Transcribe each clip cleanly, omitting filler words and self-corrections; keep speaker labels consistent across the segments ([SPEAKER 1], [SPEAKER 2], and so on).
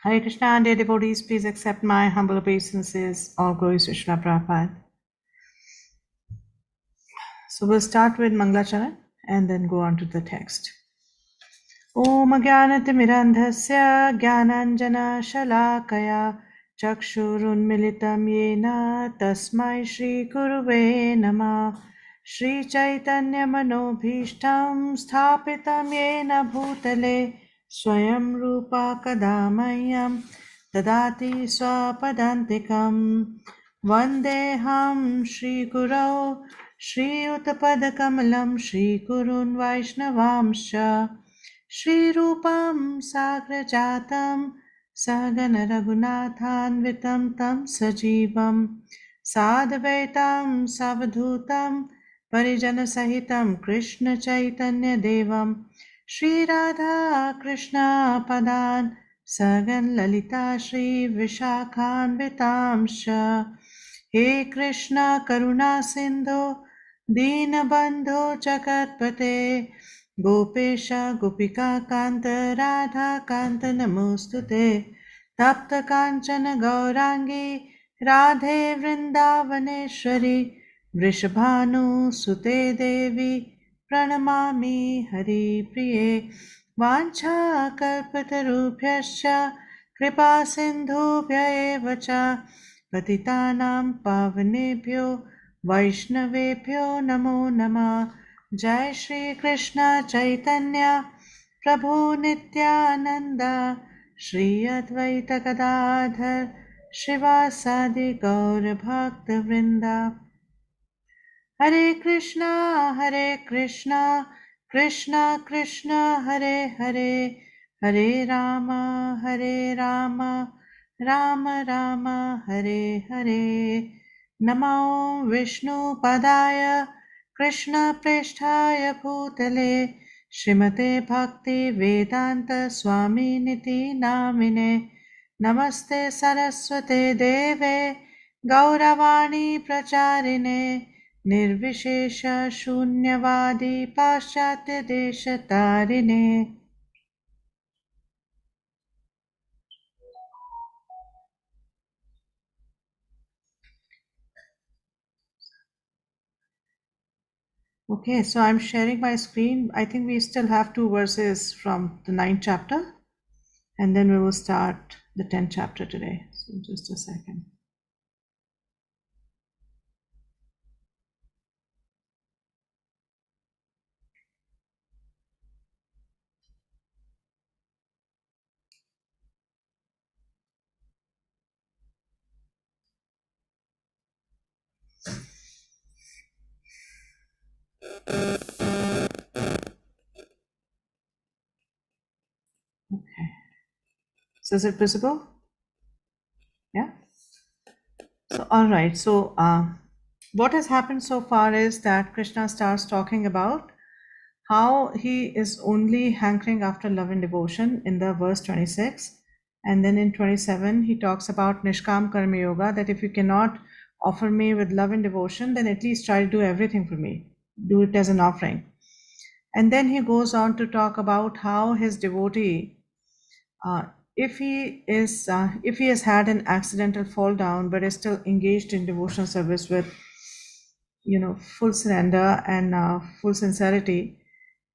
[SPEAKER 1] Hare Krishna, dear devotees, please accept my humble obeisances. All glories to Srila Prabhupada. So we'll start with Manglacharan and then go on to the text. Om Jnanatimirandhasya Jnananjana Shalakaya Chakshurunmilitam Yena Tasmai Shri Guruve Namah Shri Chaitanya Manobhishtam Sthapitam Yena Bhutale Swayam Rupa Kadamayam Dadati Swapadantikam Vandeham Shri Gurau Shri Utapadakamalam Shri Gurun Vaishnavamsha Shrirupam Sagrajatam Sagana Raghunathanvitam Tam Sajivam Sadvaitam Savadhutam Parijana Sahitam Krishna Chaitanya Devam Shri Radha Krishna Padan Sagan Lalita Shri Vishakhanvitamsha He Krishna Karuna Sindhu Deenabandhu Jagatpate Gopesha Gopika Kanta Radha Kanta Namostute Tapta Kanchana Gaurangi Radhe Vrindavaneshwari Vrishabhanu Sute Devi Pranamami Hari Priye Vancha Kalpatarubhyascha Kripa Sindhubhya eva cha Patitanam Pavanebhyo Vaishnavebhyo Namo Namah Jai Shri Krishna Chaitanya Prabhu Nityananda Shri Advaita Gadadhar Shivasadi Gaur Bhakta Vrinda Hare Krishna Krishna Krishna Hare Hare Hare Rama Rama Rama Hare Hare Namo Vishnu Padaya Krishna Presthaya Bhutale Srimate Bhakti Vedanta Swami Niti Namine Namaste Saraswate Deve Gauravani Pracharine निर्विशेष शून्यवादी पाश्चात्य देश तारिणे Okay, so I'm sharing my screen. I think we still have two verses from the 9th chapter, and then we will start the 10th chapter today. So just a second. Okay. So is it visible? Yeah. So all right. So what has happened so far is that Krishna starts talking about how he is only hankering after love and devotion in the verse 26. And then in 27, he talks about Nishkam Karma Yoga, that if you cannot offer me with love and devotion, then at least try to do everything for me. Do it as an offering. And then he goes on to talk about how his devotee, if he has had an accidental fall down but is still engaged in devotional service with full surrender and full sincerity,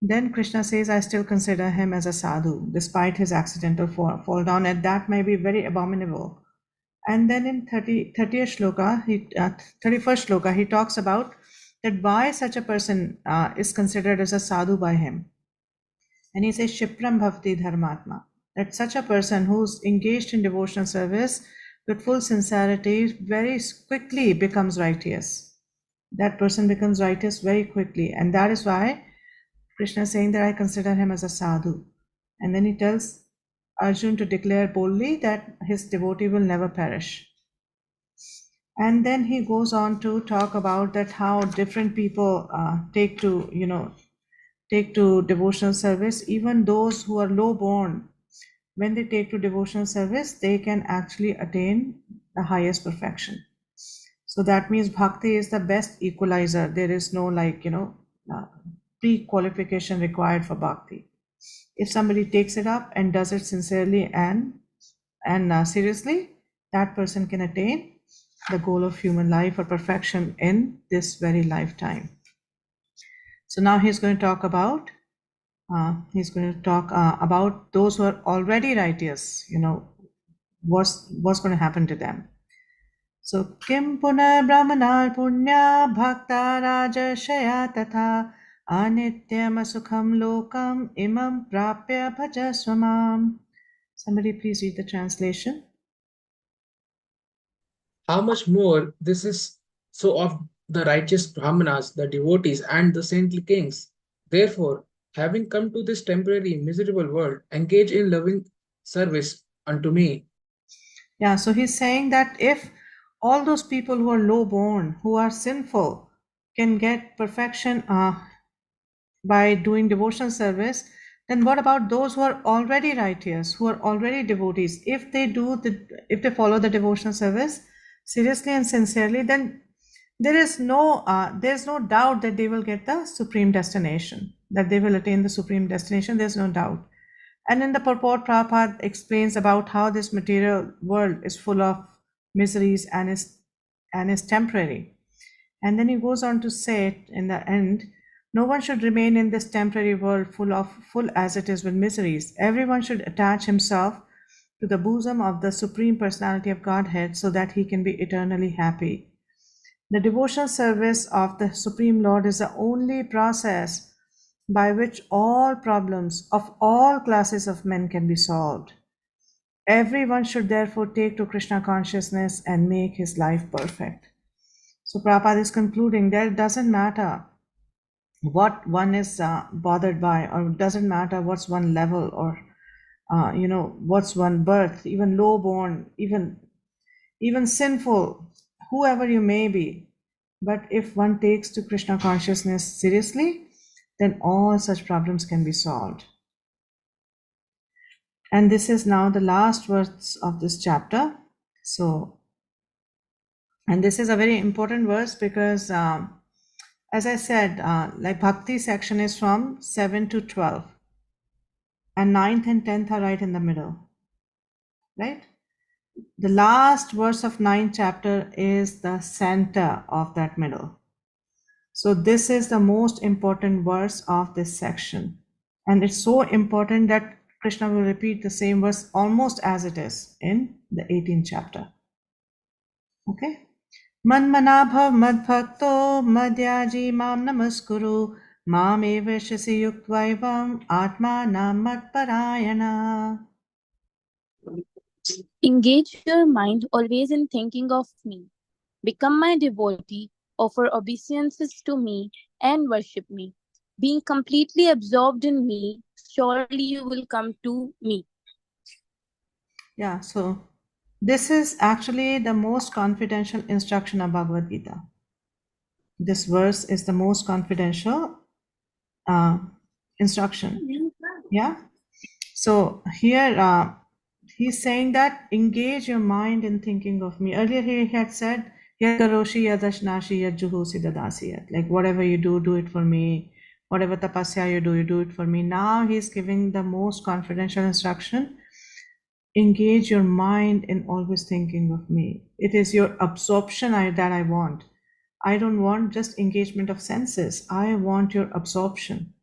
[SPEAKER 1] then Krishna says, I still consider him as a sadhu, despite his accidental fall down, and that may be very abominable. And then in 30th shloka, 31st shloka, he talks about that why such a person is considered as a sadhu by him. And he says, Shipram Bhavti Dharmatma, that such a person who's engaged in devotional service with full sincerity very quickly becomes righteous. That person becomes righteous very quickly. And that is why Krishna is saying that I consider him as a sadhu. And then he tells Arjun to declare boldly that his devotee will never perish. And then he goes on to talk about that how different people take to devotional service. Even those who are low born, when they take to devotional service, they can actually attain the highest perfection. So that means bhakti is the best equalizer. There is no pre-qualification required for bhakti. If somebody takes it up and does it sincerely and And seriously, that person can attain the goal of human life or perfection in this very lifetime. So now he's going to talk about those who are already righteous. What's going to happen to them. So kim punar brahmanar punya bhakta rajashaya tatha anityam sukham lokam imam prapya bhajasvamam. Somebody please read the translation.
[SPEAKER 2] How much more this is so of the righteous Brahmanas, the devotees, and the saintly kings. Therefore, having come to this temporary miserable world, engage in loving service unto me.
[SPEAKER 1] Yeah, so he's saying that if all those people who are low born, who are sinful, can get perfection by doing devotional service, then what about those who are already righteous, who are already devotees? If they follow the devotional service seriously and sincerely, then there's no doubt that they will get the supreme destination, that they will attain the supreme destination. There's no doubt. And in the purport, Prabhupada explains about how this material world is full of miseries and is temporary. And then he goes on to say in the end, no one should remain in this temporary world full as it is with miseries. Everyone should attach himself to the bosom of the Supreme Personality of Godhead so that he can be eternally happy. The devotional service of the Supreme Lord is the only process by which all problems of all classes of men can be solved. Everyone should therefore take to Krishna consciousness and make his life perfect. So Prabhupada is concluding that it doesn't matter what one is bothered by, or it doesn't matter what's one level, or what's one birth, even low born, even sinful, whoever you may be. But if one takes to Krishna consciousness seriously, then all such problems can be solved. And this is now the last verse of this chapter. So, and this is a very important verse because, as I said, like Bhakti section is from 7 to 12, and 9th and 10th are right in the middle, right? The last verse of 9th chapter is the center of that middle. So this is the most important verse of this section. And it's so important that Krishna will repeat the same verse almost as it is in the 18th chapter. Okay? Manmana bhav madbhakto madhyaji mam namaskuru mam evashasi yuktvaivam atmanam matparayana.
[SPEAKER 3] Engage your mind always in thinking of me. Become my devotee, offer obeisances to me, and worship me. Being completely absorbed in me, surely you will come to me.
[SPEAKER 1] Yeah, so this is actually the most confidential instruction of Bhagavad Gita. This verse is the most confidential uh, instruction. Yeah. So here he's saying that engage your mind in thinking of me. Earlier he had said, Yad karoshi yadashnashi yadjuhosi dadasiyat. Like whatever you do it for me. Whatever tapasya you do it for me. Now he's giving the most confidential instruction. Engage your mind in always thinking of me. It is your absorption that I want. I don't want just engagement of senses. I want your absorption.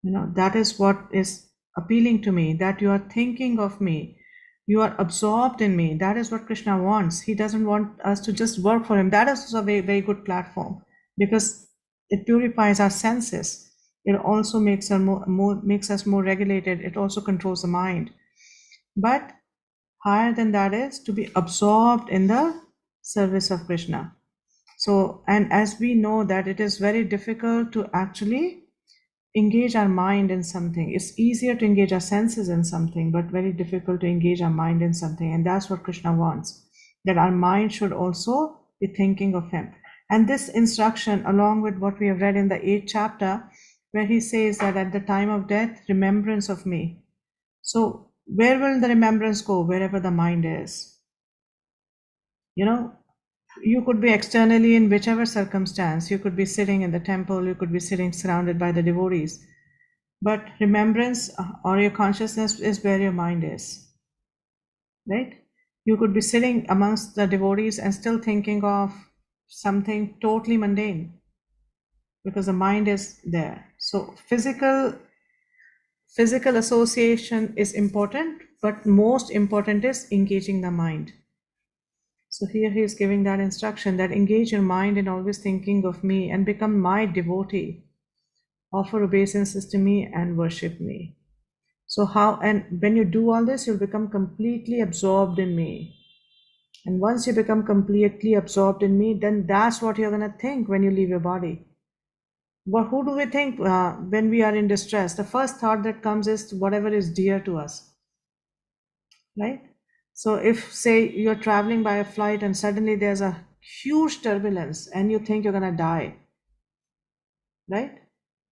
[SPEAKER 1] That is what is appealing to me, that you are thinking of me. You are absorbed in me. That is what Krishna wants. He doesn't want us to just work for him. That is a very, very good platform because it purifies our senses. It also makes us more regulated. It also controls the mind. But higher than that is to be absorbed in the service of Krishna. So, and as we know that it is very difficult to actually engage our mind in something. It's easier to engage our senses in something, but very difficult to engage our mind in something. And that's what Krishna wants, that our mind should also be thinking of him. And this instruction, along with what we have read in the 8th chapter, where he says that at the time of death, remembrance of me. So where will the remembrance go? Wherever the mind is. You could be externally in whichever circumstance. You could be sitting in the temple, you could be sitting surrounded by the devotees. But remembrance or your consciousness is where your mind is. right? You could be sitting amongst the devotees and still thinking of something totally mundane because the mind is there. So physical association is important, but most important is engaging the mind. So here he is giving that instruction that engage your mind in always thinking of me and become my devotee. Offer obeisances to me and worship me. So how, and when you do all this, you'll become completely absorbed in me. And once you become completely absorbed in me, then that's what you're going to think when you leave your body. But who do we think when we are in distress? The first thought that comes is whatever is dear to us, right? So if, say, you're traveling by a flight and suddenly there's a huge turbulence and you think you're going to die, right?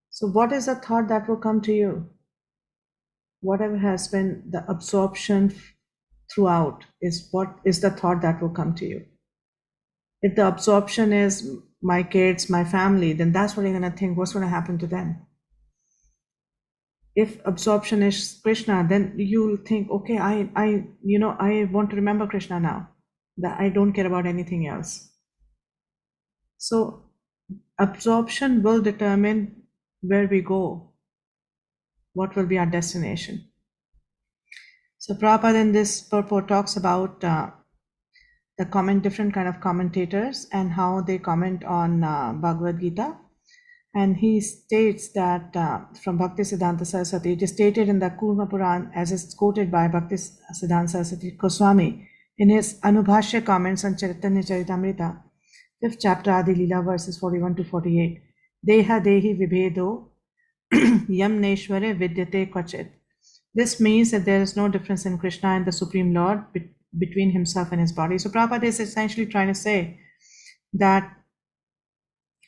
[SPEAKER 1] So what is the thought that will come to you? Whatever has been the absorption throughout is what is the thought that will come to you. If the absorption is my kids, my family, then that's what you're going to think. What's going to happen to them? If absorption is Krishna, then you'll think, okay, I want to remember Krishna now. That I don't care about anything else. So absorption will determine where we go, what will be our destination. So Prabhupada in this purport talks about the different kind of commentators and how they comment on Bhagavad Gita. And he states that from Bhaktisiddhanta Saraswati, it is stated in the Kurma Puran as is quoted by Bhaktisiddhanta Saraswati Goswami in his Anubhashya comments on Chaitanya Charitamrita, 5th chapter Adi Leela, verses 41 to 48. Deha dehi vibhedo yam neshware vidyate kvachit. This means that there is no difference in Krishna and the Supreme Lord between himself and his body. So Prabhupada is essentially trying to say that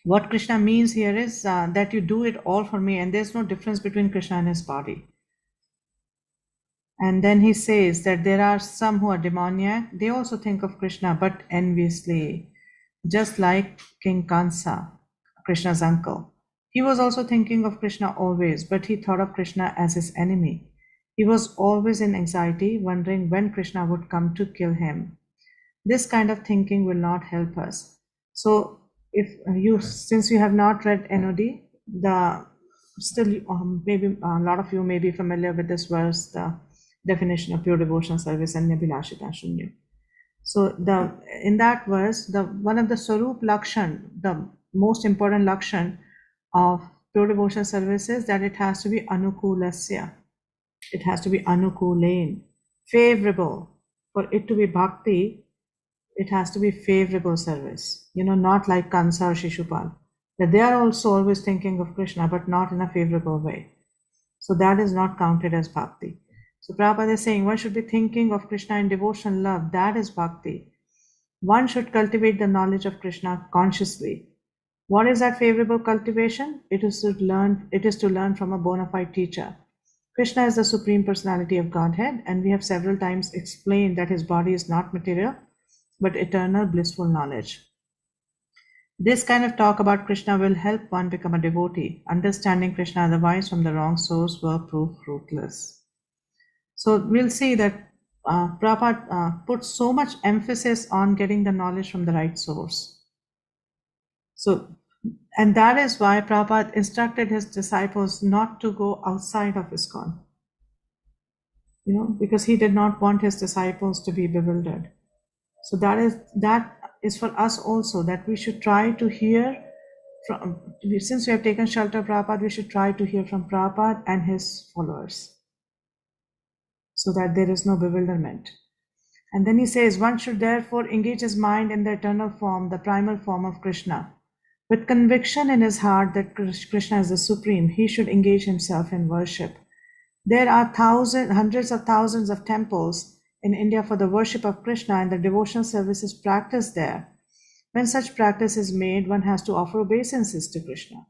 [SPEAKER 1] what Krishna means here is that you do it all for me, and there's no difference between Krishna and his body. And then he says that there are some who are demoniac. They also think of Krishna, but enviously, just like King Kansa, Krishna's uncle. He was also thinking of Krishna always, but he thought of Krishna as his enemy. He was always in anxiety, wondering when Krishna would come to kill him. This kind of thinking will not help us. So since you have not read NOD, maybe a lot of you may be familiar with this verse, the definition of pure devotional service and Nabhilashita Shunya. So in that verse, one of the Swarup Lakshan, the most important Lakshan of pure devotional service is that it has to be Anukulasya. It has to be Anukulain, favorable. For it to be bhakti, it has to be favorable service, not like Kansa or Shishupal, that they are also always thinking of Krishna, but not in a favorable way. So that is not counted as bhakti. So Prabhupada is saying one should be thinking of Krishna in devotion, love. That is bhakti. One should cultivate the knowledge of Krishna consciously. What is that favorable cultivation? It is to learn from a bona fide teacher. Krishna is the Supreme Personality of Godhead, and we have several times explained that his body is not material, but eternal blissful knowledge. This kind of talk about Krishna will help one become a devotee. Understanding Krishna otherwise from the wrong source will prove fruitless. So we'll see that Prabhupada puts so much emphasis on getting the knowledge from the right source. So, and that is why Prabhupada instructed his disciples not to go outside of ISKCON, because he did not want his disciples to be bewildered. So that is for us also, that we should try to hear from, since we have taken shelter of Prabhupada, we should try to hear from Prabhupada and his followers, so that there is no bewilderment. And then he says, one should therefore engage his mind in the eternal form, the primal form of Krishna. With conviction in his heart that Krishna is the supreme, he should engage himself in worship. There are hundreds of thousands of temples in India for the worship of Krishna, and the devotional service is practiced there. When such practice is made, one has to offer obeisances to Krishna.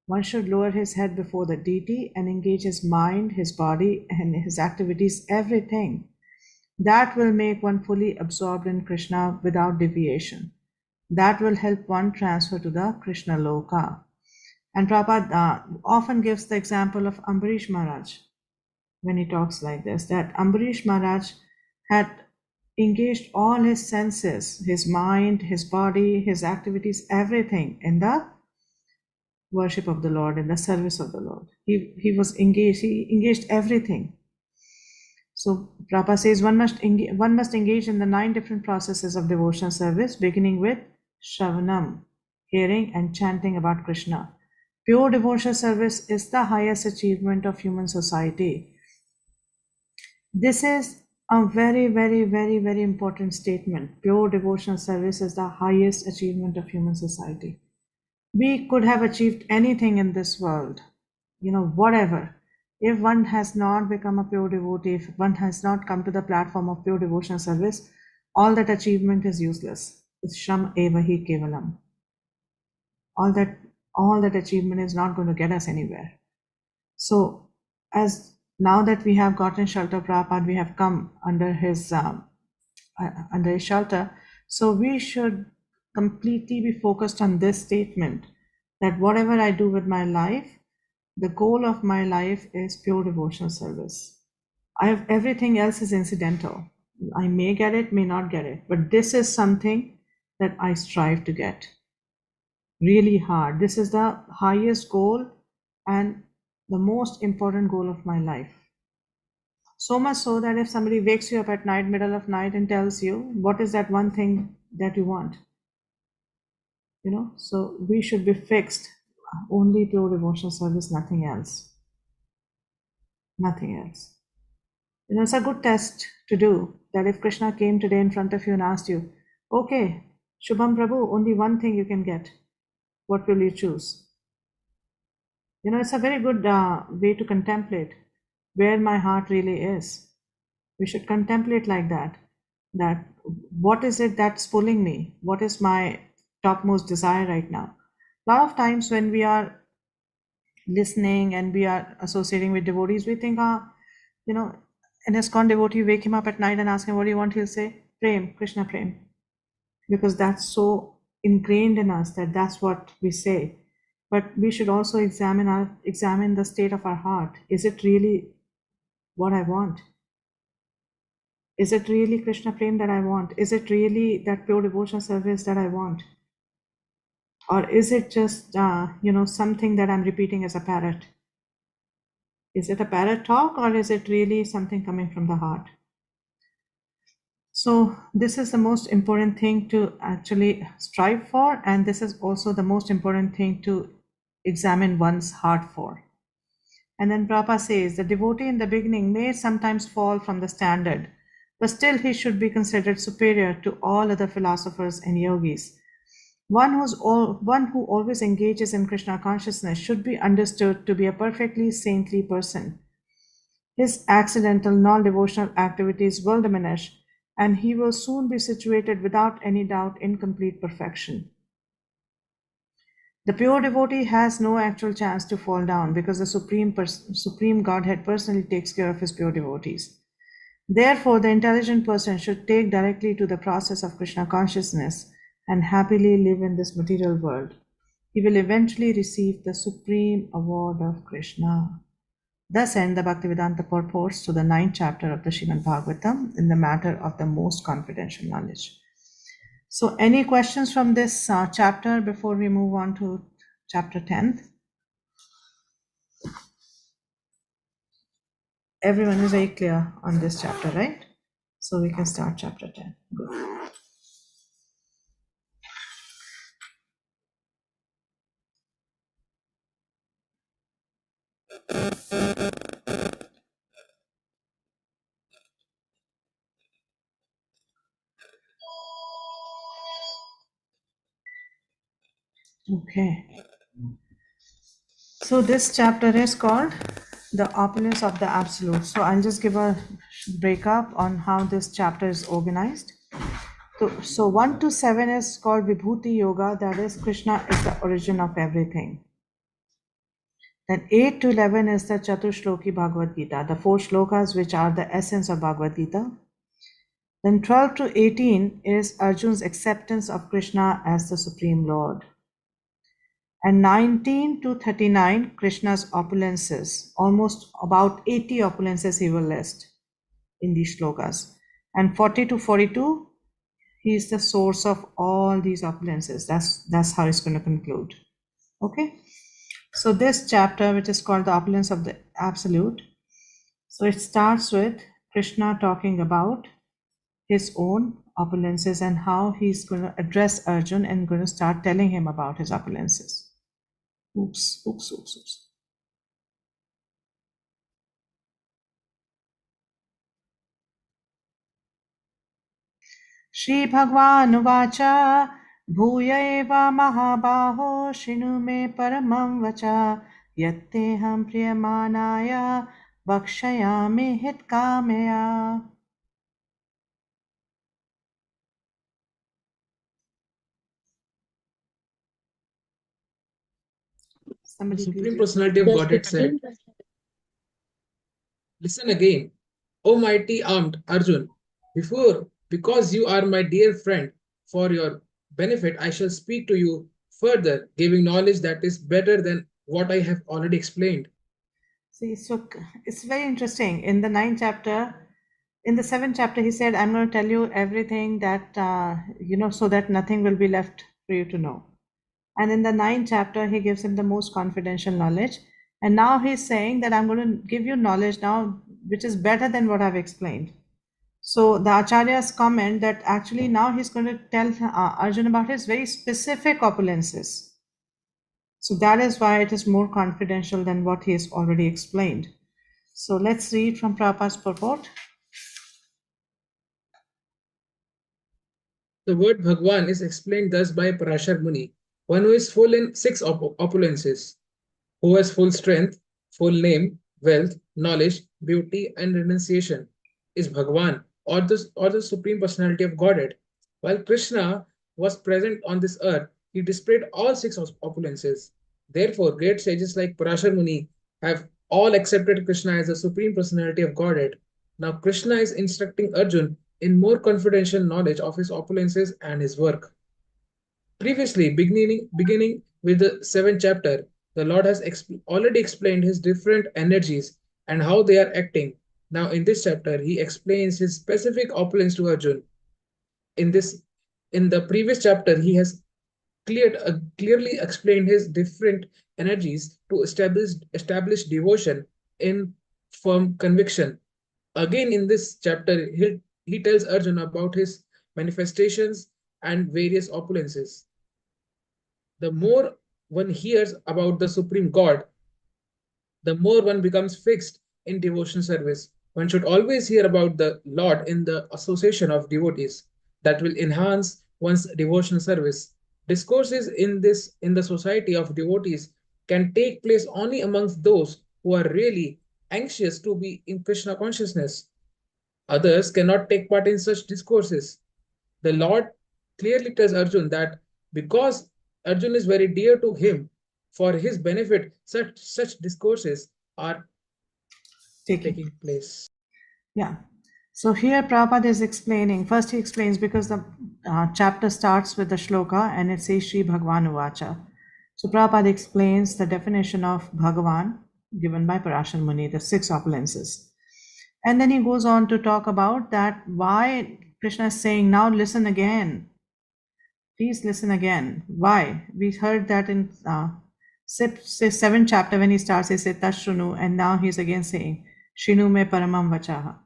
[SPEAKER 1] One should lower his head before the deity and engage his mind, his body, and his activities, everything. That will make one fully absorbed in Krishna without deviation. That will help one transfer to the Krishna Loka. And Prabhupada often gives the example of Ambarish Maharaj when he talks like this, that Ambarish Maharaj had engaged all his senses, his mind, his body, his activities, everything in the worship of the Lord, in the service of the Lord. He was engaged, he engaged everything. So Prabhupada says one must engage in the 9 different processes of devotional service, beginning with Shravanam, hearing and chanting about Krishna. Pure devotional service is the highest achievement of human society. This is a very, very, very, very important statement. Pure devotional service is the highest achievement of human society. We could have achieved anything in this world, whatever. If one has not become a pure devotee, if one has not come to the platform of pure devotional service, all that achievement is useless. It's shram eva hi kevalam. All that achievement is not going to get us anywhere. So, as now that we have gotten shelter Prabhupada, we have come under his shelter. So we should completely be focused on this statement that whatever I do with my life, the goal of my life is pure devotional service. Everything else is incidental. I may get it, may not get it, but this is something that I strive to get really hard. This is the highest goal and the most important goal of my life. So much so that if somebody wakes you up at night, middle of night, and tells you, what is that one thing that you want? So we should be fixed. Only pure devotional service, nothing else. Nothing else. It's a good test to do, that if Krishna came today in front of you and asked you, okay, Shubham Prabhu, only one thing you can get. What will you choose? It's a very good way to contemplate where my heart really is. We should contemplate like that what is it that's pulling me? What is my topmost desire right now? A lot of times when we are listening and we are associating with devotees, we think, an ISKCON devotee, wake him up at night and ask him, what do you want? He'll say, Prem, Krishna Prem. Because that's so ingrained in us that that's what we say. But we should also examine the state of our heart. Is it really what I want? Is it really Krishna Prem that I want? Is it really that pure devotional service that I want? Or is it just, something that I'm repeating as a parrot? Is it a parrot talk, or is it really something coming from the heart? So this is the most important thing to actually strive for, and this is also the most important thing to examine one's heart for. And then Prabhupada says, the devotee in the beginning may sometimes fall from the standard, but still he should be considered superior to all other philosophers and yogis. One who always engages in Krishna consciousness should be understood to be a perfectly saintly person. His accidental non-devotional activities will diminish, and he will soon be situated without any doubt in complete perfection. The pure devotee has no actual chance to fall down because the Supreme Godhead personally takes care of his pure devotees. Therefore, the intelligent person should take directly to the process of Krishna consciousness and happily live in this material world. He will eventually receive the supreme award of Krishna. Thus end the Bhaktivedanta purports to the 9th chapter of the Srimad Bhagavatam in the matter of the most confidential knowledge. So, any questions from this chapter before we move on to chapter 10? Everyone is very clear on this chapter, right? So we can start chapter 10. Good. Okay. So this chapter is called The Opulence of the Absolute. So I'll just give a breakup on how this chapter is organized. So 1 to 7 is called Vibhuti Yoga, that is, Krishna is the origin of everything. Then 8 to 11 is the Chatushloki Bhagavad Gita, the 4 shlokas which are the essence of Bhagavad Gita. Then 12 to 18 is Arjun's acceptance of Krishna as the Supreme Lord. And 19 to 39, Krishna's opulences, almost about 80 opulences he will list in these shlokas. And 40 to 42, he is the source of all these opulences. That's how it's going to conclude. Okay. So this chapter, which is called the opulence of the absolute, so it starts with Krishna talking about his own opulences and how he's going to address Arjun and going to start telling him about his opulences. Oops. श्रीभगवानुवाच भूय एव महाबाहो शृणु मे परमं वचा यत्तेऽहं प्रियमाणाय वक्ष्यामि हितकामया.
[SPEAKER 2] The
[SPEAKER 1] Somebody please
[SPEAKER 2] Supreme
[SPEAKER 1] read.
[SPEAKER 2] Personality of
[SPEAKER 3] The
[SPEAKER 2] Godhead said,
[SPEAKER 3] Supreme
[SPEAKER 2] "Listen again, O mighty armed Arjun. Because you are my dear friend, for your benefit, I shall speak to you further, giving knowledge that is better than what I have already explained."
[SPEAKER 1] See, so it's very interesting. In the ninth chapter, in the seventh chapter, he said, I'm going to tell you everything that, so that nothing will be left for you to know. And in the ninth chapter, he gives him the most confidential knowledge. And now he's saying that I'm going to give you knowledge now, which is better than what I've explained. So the Acharyas comment that actually now he's going to tell Arjun about his very specific opulences. So that is why it is more confidential than what he has already explained. So let's read from Prabhupada's purport.
[SPEAKER 2] The word Bhagwan is explained thus by Parashar Muni, one who is full in six opulences, who has full strength, full name, wealth, knowledge, beauty, and renunciation, is Bhagwan, or the Supreme Personality of Godhead. While Krishna was present on this earth, he displayed all six opulences. Therefore, great sages like Parashar Muni have all accepted Krishna as the Supreme Personality of Godhead. Now, Krishna is instructing Arjun in more confidential knowledge of his opulences and his work. Previously, beginning with the seventh chapter, the Lord has already explained his different energies and how they are acting. Now, in this chapter, he explains his specific opulence to Arjun. In this, in the previous chapter, he has clearly explained his different energies to establish devotion in firm conviction. Again, in this chapter, he tells Arjun about his manifestations and various opulences. The more one hears about the Supreme God, the more one becomes fixed in devotion service. One should always hear about the Lord in the association of devotees. That will enhance one's devotional service. Discourses in the society of devotees can take place only amongst those who are really anxious to be in Krishna consciousness. Others cannot take part in such discourses. The Lord clearly tells Arjun that because Arjun is very dear to him, for his benefit, such discourses are taking place.
[SPEAKER 1] Yeah. So here Prabhupada is explaining, first he explains because the chapter starts with the shloka and it says Sri Bhagwan Uvacha. So Prabhupada explains the definition of Bhagavan given by Parashar Muni, the six opulences. And then he goes on to talk about that why Krishna is saying, now listen again. Please listen again. Why? We heard that in seventh chapter when he starts, he said Tashrunu, and now he's again saying Shinu me paramam vachaha.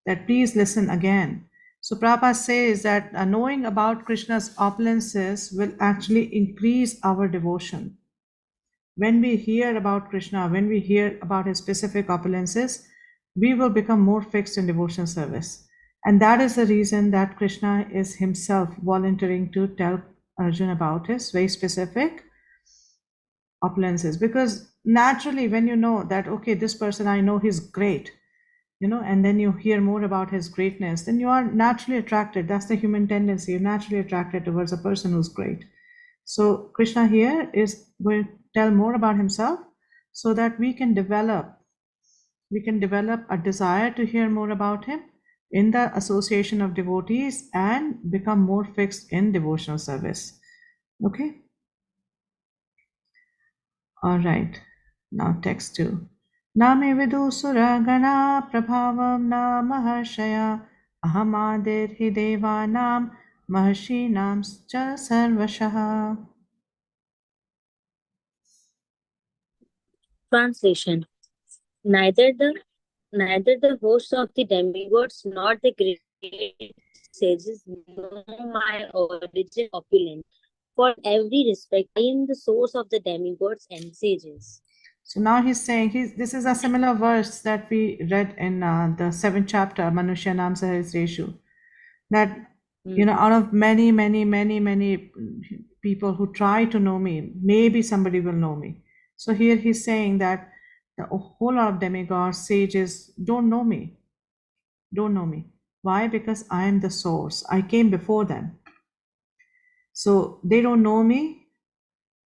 [SPEAKER 1] That please listen again. So Prabhupada says that knowing about Krishna's opulences will actually increase our devotion. When we hear about Krishna, when we hear about his specific opulences, we will become more fixed in devotion service. And that is the reason that Krishna is himself volunteering to tell Arjun about his very specific opulences. Because naturally, when you know that, okay, this person I know he's great, and then you hear more about his greatness, then you are naturally attracted. That's the human tendency. You're naturally attracted towards a person who's great. So Krishna here is going to tell more about himself so that we can develop a desire to hear more about him in the association of devotees and become more fixed in devotional service. Okay? All right. Now text 2. Name vidusura gana prabhavam na mahashaya Ahamadir hi devanam mahashinam cha sarvashah.
[SPEAKER 4] Translation: Neither the neither the hosts of the demigods nor the great sages know my origin or opulence. For in every respect, I am the source of the demigods and sages.
[SPEAKER 1] So now he's saying this is a similar verse that we read in the seventh chapter, Manushya Nam Sahasreshu, that
[SPEAKER 4] Hmm.
[SPEAKER 1] out of many, many, many, many people who try to know me, maybe somebody will know me. So here he's saying that the whole lot of demigods, sages don't know me. Why? Because I am the source. I came before them. So they don't know me.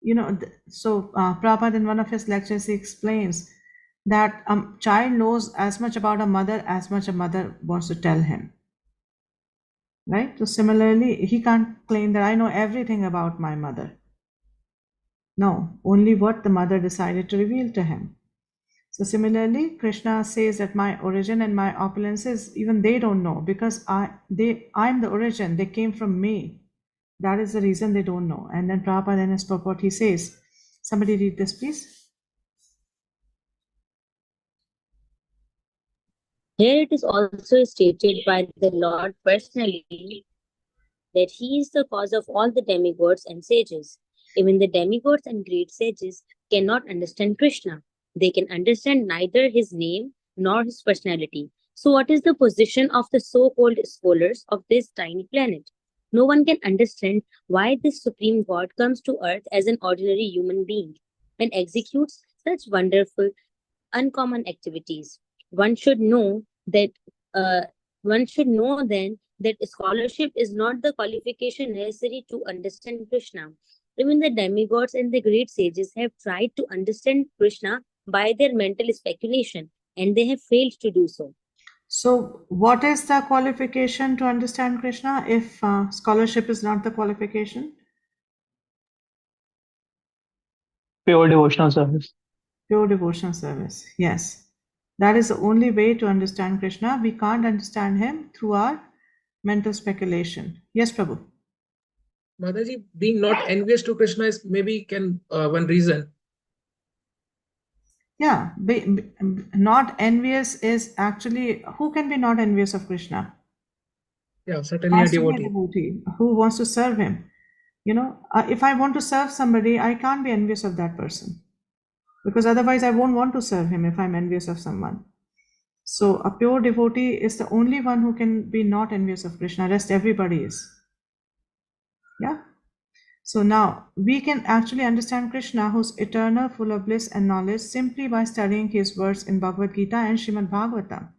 [SPEAKER 1] Prabhupada in one of his lectures, he explains that a child knows as much about a mother as much a mother wants to tell him. Right? So similarly, he can't claim that I know everything about my mother. No, only what the mother decided to reveal to him. So similarly, Krishna says that my origin and my opulences, even they don't know because I'm the origin. They came from me. That is the reason they don't know. And then Prabhupada in his purport, he says, somebody read this, please.
[SPEAKER 4] Here it is also stated by the Lord personally that he is the cause of all the demigods and sages. Even the demigods and great sages cannot understand Krishna. They can understand neither his name nor his personality. So, what is the position of the so called scholars of this tiny planet? No one can understand why this supreme God comes to earth as an ordinary human being and executes such wonderful uncommon activities. One should know that uh, one should know then that scholarship is not the qualification necessary to understand Krishna. Even the demigods and the great sages have tried to understand Krishna by their mental speculation, and they have failed to do so.
[SPEAKER 1] So, what is the qualification to understand Krishna if scholarship is not the qualification?
[SPEAKER 5] Pure devotional service.
[SPEAKER 1] Pure devotional service. Yes. That is the only way to understand Krishna. We can't understand him through our mental speculation. Yes, Prabhu.
[SPEAKER 2] Mataji, being not envious to Krishna is maybe can one reason.
[SPEAKER 1] Yeah, not envious is actually who can be not envious of Krishna?
[SPEAKER 2] Yeah, certainly a
[SPEAKER 1] Has to be a
[SPEAKER 2] devotee.
[SPEAKER 1] devotee who wants to serve him. If I want to serve somebody, I can't be envious of that person because otherwise I won't want to serve him if I'm envious of someone. So a pure devotee is the only one who can be not envious of Krishna. Rest everybody is. Yeah. So now we can actually understand Krishna, who's eternal, full of bliss and knowledge, simply by studying his words in Bhagavad Gita and Srimad Bhagavatam.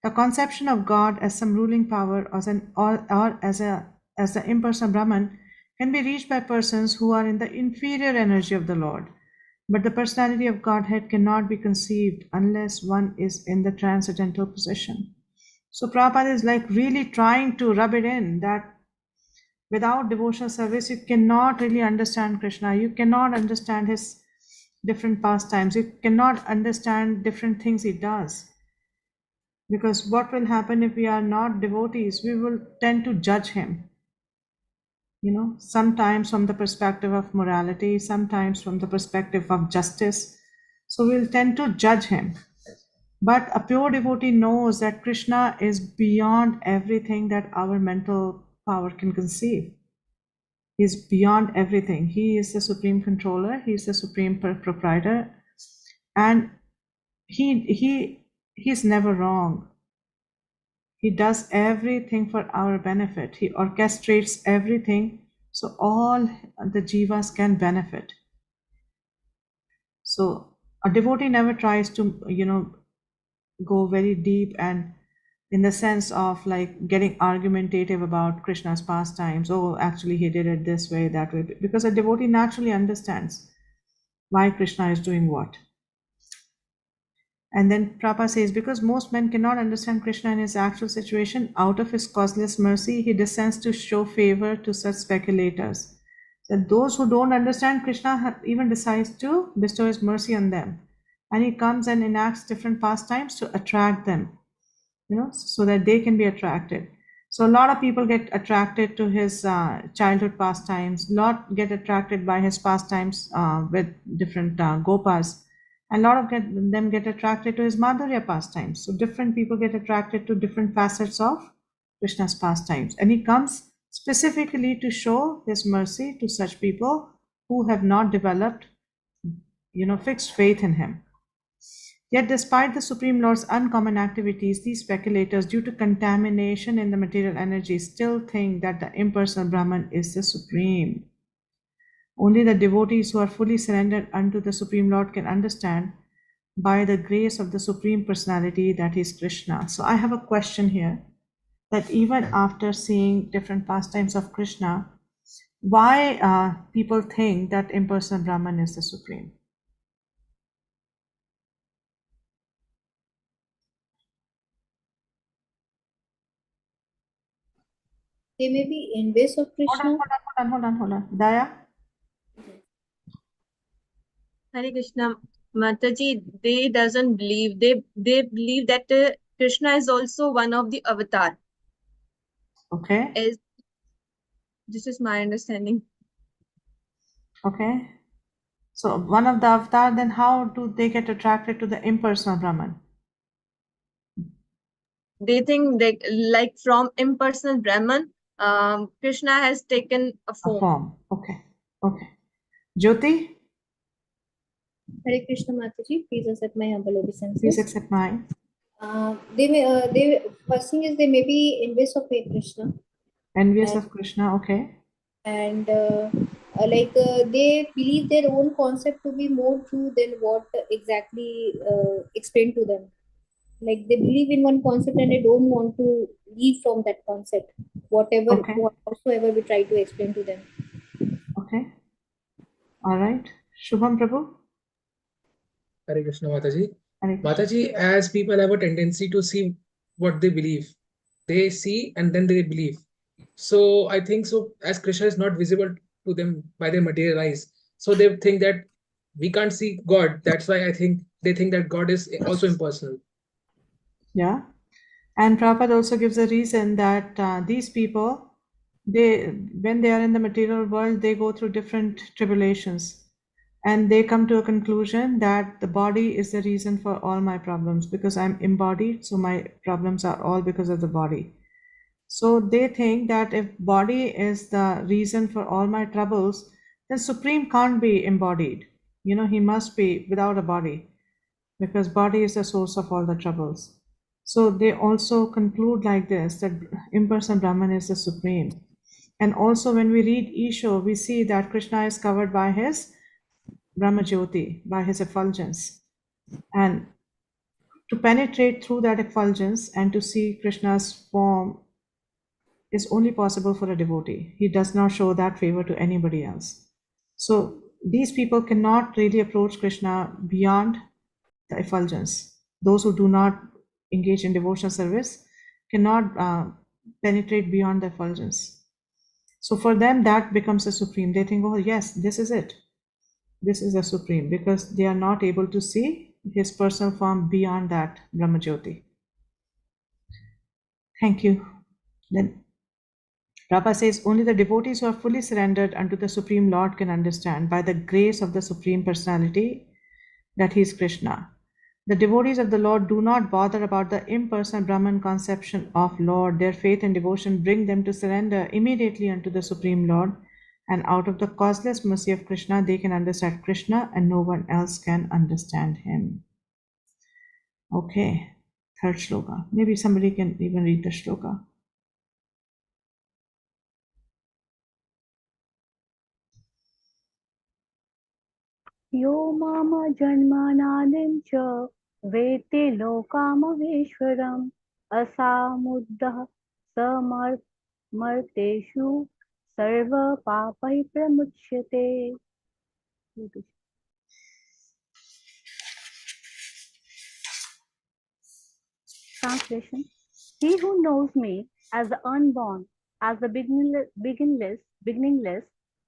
[SPEAKER 1] The conception of God as some ruling power or as the impersonal Brahman can be reached by persons who are in the inferior energy of the Lord. But the personality of Godhead cannot be conceived unless one is in the transcendental position. So Prabhupada is like really trying to rub it in that without devotional service, you cannot really understand Krishna. You cannot understand his different pastimes. You cannot understand different things he does. Because what will happen if we are not devotees? We will tend to judge him, sometimes from the perspective of morality, sometimes from the perspective of justice. So we'll tend to judge him. But a pure devotee knows that Krishna is beyond everything that our mental power can conceive. He's beyond everything. He is the supreme controller, he's the supreme proprietor, and he's never wrong. He does everything for our benefit. He orchestrates everything so all the jivas can benefit. So a devotee never tries to, go very deep and in the sense of like getting argumentative about Krishna's pastimes. Oh, actually, he did it this way, that way. Because a devotee naturally understands why Krishna is doing what. And then Prabhupada says, because most men cannot understand Krishna in his actual situation, out of his causeless mercy, he descends to show favor to such speculators. That those who don't understand Krishna even decides to bestow his mercy on them. And he comes and enacts different pastimes to attract them. so that they can be attracted. So a lot of people get attracted to his childhood pastimes, lot get attracted by his pastimes with different gopas, and a lot of them get attracted to his Madhurya pastimes. So different people get attracted to different facets of Krishna's pastimes. And he comes specifically to show his mercy to such people who have not developed, fixed faith in him. Yet, despite the Supreme Lord's uncommon activities, these speculators, due to contamination in the material energy, still think that the impersonal Brahman is the Supreme. Only the devotees who are fully surrendered unto the Supreme Lord can understand by the grace of the Supreme Personality that is Krishna. So, I have a question here that even after seeing different pastimes of Krishna, why people think that impersonal Brahman is the Supreme?
[SPEAKER 6] They may be envious of Krishna.
[SPEAKER 1] Hold on. Daya?
[SPEAKER 7] Hare Krishna, Mataji, they doesn't believe. They believe that Krishna is also one of the avatar.
[SPEAKER 1] Okay.
[SPEAKER 7] As this is my understanding.
[SPEAKER 1] Okay. So one of the avatar, then how do they get attracted to the impersonal Brahman?
[SPEAKER 7] They think that like from impersonal Brahman, Krishna has taken a
[SPEAKER 1] A
[SPEAKER 7] form.
[SPEAKER 1] form. Okay. Okay. Jyoti,
[SPEAKER 6] Hare Krishna Mataji, please accept my humble
[SPEAKER 1] please
[SPEAKER 6] obeisances.
[SPEAKER 1] accept mine.
[SPEAKER 6] They first thing is they may be envious of Krishna,
[SPEAKER 1] Envious
[SPEAKER 6] and
[SPEAKER 1] of Krishna. Okay.
[SPEAKER 6] and they believe their own concept to be more true than what exactly explained to them. Like they believe in one concept and they don't want to leave from that concept,
[SPEAKER 1] Okay.
[SPEAKER 6] whatsoever we try to explain to them.
[SPEAKER 1] Okay. All right. Shubham Prabhu.
[SPEAKER 2] Hare Krishna, Mataji.
[SPEAKER 1] Hare Krishna.
[SPEAKER 2] Mataji, as people have a tendency to see what they believe, they see and then they believe. So I think so, as Krishna is not visible to them by their material eyes, so they think that we can't see God. That's why I think they think that God is also impersonal.
[SPEAKER 1] Yeah. And Prabhupada also gives a reason that these people, when they are in the material world, they go through different tribulations, and they come to a conclusion that the body is the reason for all my problems because I'm embodied, so my problems are all because of the body. So they think that if body is the reason for all my troubles, then Supreme can't be embodied. He must be without a body because body is the source of all the troubles. So they also conclude like this that impersonal Brahman is the supreme. And also when we read Isho, we see that Krishna is covered by his Brahmajyoti, by his effulgence. And to penetrate through that effulgence and to see Krishna's form is only possible for a devotee. He does not show that favor to anybody else. So these people cannot really approach Krishna beyond the effulgence. Those who do not engage in devotional service cannot penetrate beyond the effulgence. So for them, that becomes a supreme. They think, oh, yes, this is it. This is the supreme because they are not able to see his personal form beyond that Brahmajyoti. Thank you. Then Prabhupada says, only the devotees who are fully surrendered unto the Supreme Lord can understand by the grace of the Supreme Personality that he is Krishna. The devotees of the Lord do not bother about the impersonal Brahman conception of Lord. Their faith and devotion bring them to surrender immediately unto the Supreme Lord, and out of the causeless mercy of Krishna, they can understand Krishna and no one else can understand him. Okay, third shloka. Maybe somebody can even read the shloka.
[SPEAKER 3] यो माम जन्मनादिं च वेत्ति लोकामहेश्वरम् असामुद्दः समर्तेषु सर्वपापैः प्रमुच्यते. Translation: He who knows me as the unborn, as the beginningless,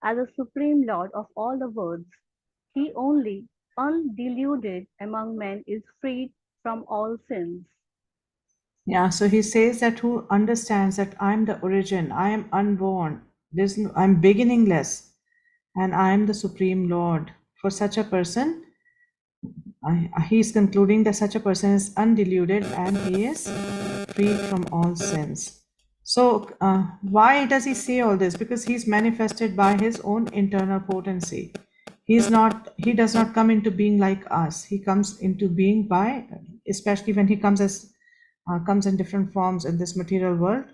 [SPEAKER 3] as the supreme Lord of all the worlds, he only, undeluded among men, is freed from all sins.
[SPEAKER 1] Yeah, so he says that who understands that I'm the origin, I am unborn, I'm beginningless, and I am the Supreme Lord. For such a person, he is concluding that such a person is undeluded and he is free from all sins. So, why does he say all this? Because he's manifested by his own internal potency. He does not come into being like us. He comes into being by, especially when he comes in different forms in this material world,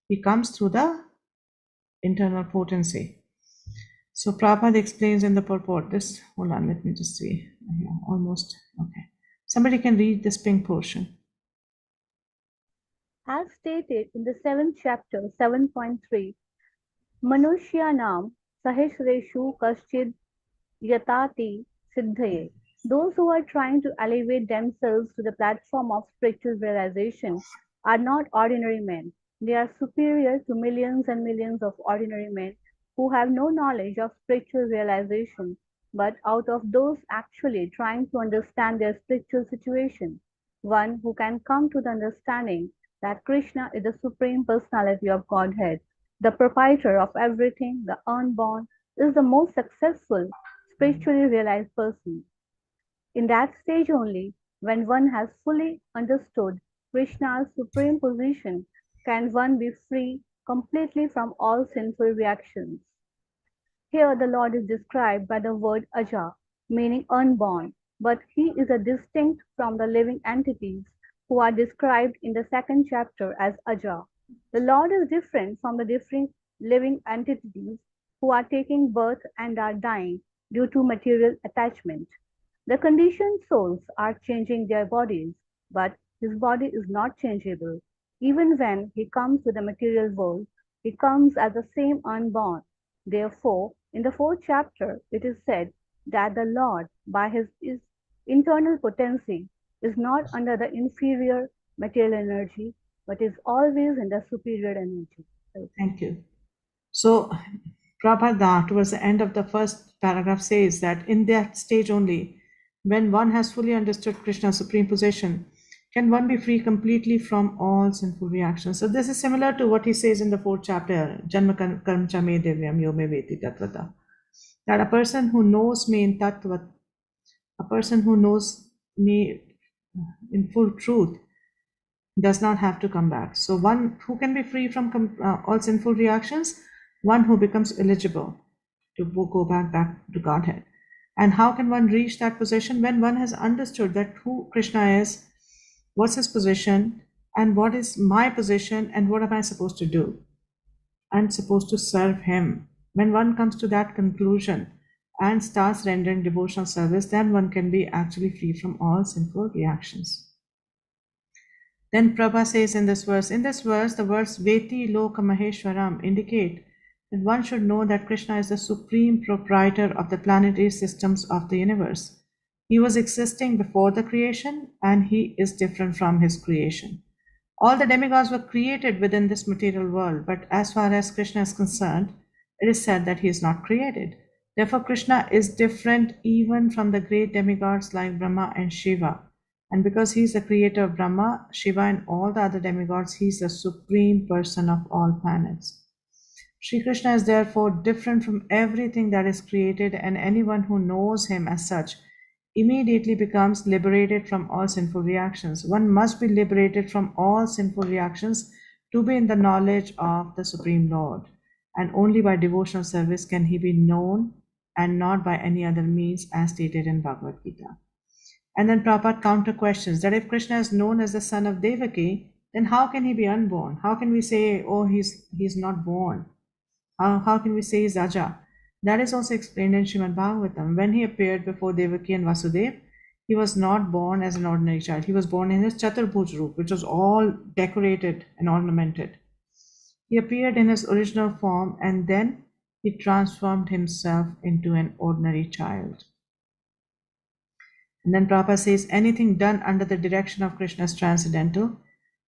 [SPEAKER 1] he comes through the internal potency. So Prabhupada explains in the purport this. Hold on, let me just see. Yeah, almost. Okay. Somebody can read this pink portion.
[SPEAKER 8] As stated in the 7th chapter, 7.3, Manushyanam Sahesreshu Kaschid Yatati Siddhaye. Those who are trying to elevate themselves to the platform of spiritual realization are not ordinary men. They are superior to millions and millions of ordinary men who have no knowledge of spiritual realization, but out of those actually trying to understand their spiritual situation. One who can come to the understanding that Krishna is the Supreme Personality of Godhead, the proprietor of everything, the unborn, is the most successful spiritually realized person. In that stage only, when one has fully understood Krishna's supreme position, can one be free completely from all sinful reactions. Here the Lord is described by the word Aja, meaning unborn, but he is a distinct from the living entities who are described in the 2nd chapter as Aja. The Lord is different from the different living entities who are taking birth and are dying due to material attachment. The conditioned souls are changing their bodies, but his body is not changeable. Even when he comes to the material world, he comes as the same unborn. Therefore, in the 4th chapter, it is said that the Lord, by his internal potency, is not under the inferior material energy, but is always in the superior energy.
[SPEAKER 1] Thank you. So, Prabhupada, towards the end of the first paragraph, says that in that stage only, when one has fully understood Krishna's supreme position, can one be free completely from all sinful reactions. So, this is similar to what he says in the 4th chapter, Janma Karmcha Me Divyam Yo Me Veti Tatvata. That a person who knows me in Tattva, a person who knows me in full truth, does not have to come back. So, one who can be free from all sinful reactions, one who becomes eligible to go back to Godhead. And how can one reach that position? When one has understood that who Krishna is, what's his position, and what is my position, and what am I supposed to do? I'm supposed to serve him. When one comes to that conclusion and starts rendering devotional service, then one can be actually free from all sinful reactions. Then Prabha says in this verse, the words Veti Loka Maheshwaram indicate that one should know that Krishna is the supreme proprietor of the planetary systems of the universe. He was existing before the creation and he is different from his creation. All the demigods were created within this material world, but as far as Krishna is concerned, it is said that he is not created. Therefore, Krishna is different even from the great demigods like Brahma and Shiva. And because he is the creator of Brahma, Shiva, and all the other demigods, he is the supreme person of all planets. Sri Krishna is therefore different from everything that is created, and anyone who knows him as such immediately becomes liberated from all sinful reactions. One must be liberated from all sinful reactions to be in the knowledge of the Supreme Lord. And only by devotional service can he be known and not by any other means, as stated in Bhagavad Gita. And then Prabhupada counter questions that if Krishna is known as the son of Devaki, then how can he be unborn? How can we say, oh, he's not born? How can we say he's Aja? That is also explained in Srimad Bhagavatam. When he appeared before Devaki and Vasudev, he was not born as an ordinary child. He was born in his Chaturbhuj Roop, which was all decorated and ornamented. He appeared in his original form and then he transformed himself into an ordinary child. And then Prabhupada says anything done under the direction of Krishna is transcendental.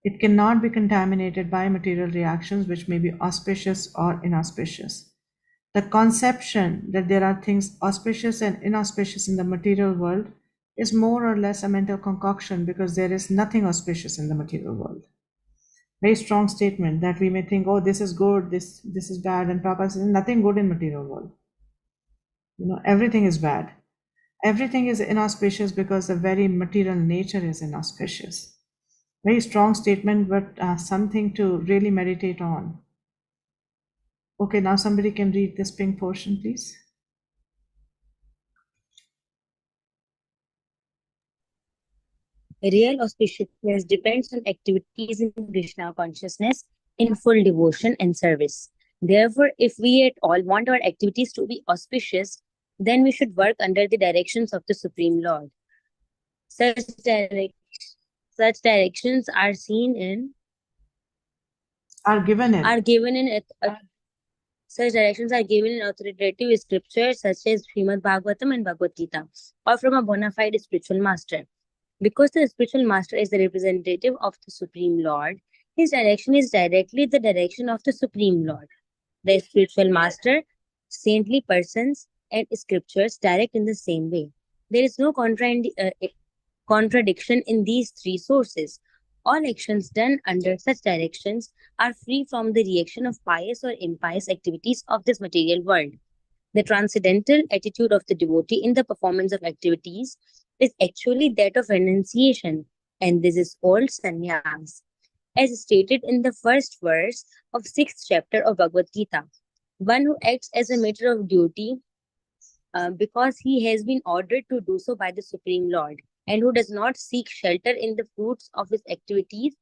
[SPEAKER 1] It cannot be contaminated by material reactions which may be auspicious or inauspicious. The conception that there are things auspicious and inauspicious in the material world is more or less a mental concoction because there is nothing auspicious in the material world. Very strong statement that we may think, oh, this is good, this is bad, and Prabhupada says nothing good in material world. Everything is bad. Everything is inauspicious because the very material nature is inauspicious. Very strong statement, but something to really meditate on. Okay, now somebody can read this pink portion, please.
[SPEAKER 4] Real auspiciousness depends on activities in Krishna consciousness in full devotion and service. Therefore, if we at all want our activities to be auspicious, then we should work under the directions of the Supreme Lord. Such, such directions are seen in
[SPEAKER 1] Are given in.
[SPEAKER 4] Such directions are given in authoritative scriptures such as Srimad Bhagavatam and Bhagavad Gita, or from a bona fide spiritual master. Because the spiritual master is the representative of the Supreme Lord, his direction is directly the direction of the Supreme Lord. The spiritual master, saintly persons, and scriptures direct in the same way. There is no contradiction in these three sources. All actions done under such directions are free from the reaction of pious or impious activities of this material world. The transcendental attitude of the devotee in the performance of activities is actually that of renunciation, and this is called sannyas. As stated in the first verse of 6th chapter of Bhagavad Gita, one who acts as a matter of duty because he has been ordered to do so by the Supreme Lord, and who does not seek shelter in the fruits of his activities,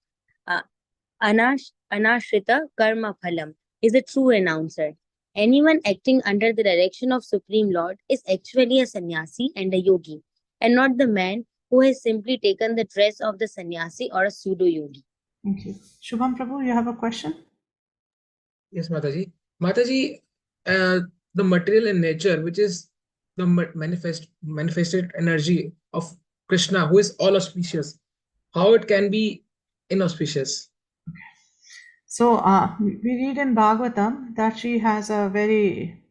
[SPEAKER 4] uh, anashrita karma phalam, is a true renouncer. Anyone acting under the direction of Supreme Lord is actually a sannyasi and a yogi, and not the man who has simply taken the dress of the sannyasi or a pseudo yogi.
[SPEAKER 1] Thank you. Shubham Prabhu, you have a question?
[SPEAKER 2] Yes, Mataji. Mataji, the material in nature, which is the manifested energy of Krishna, who is all auspicious, how it can be inauspicious?
[SPEAKER 1] So we read in Bhagavatam that she has a very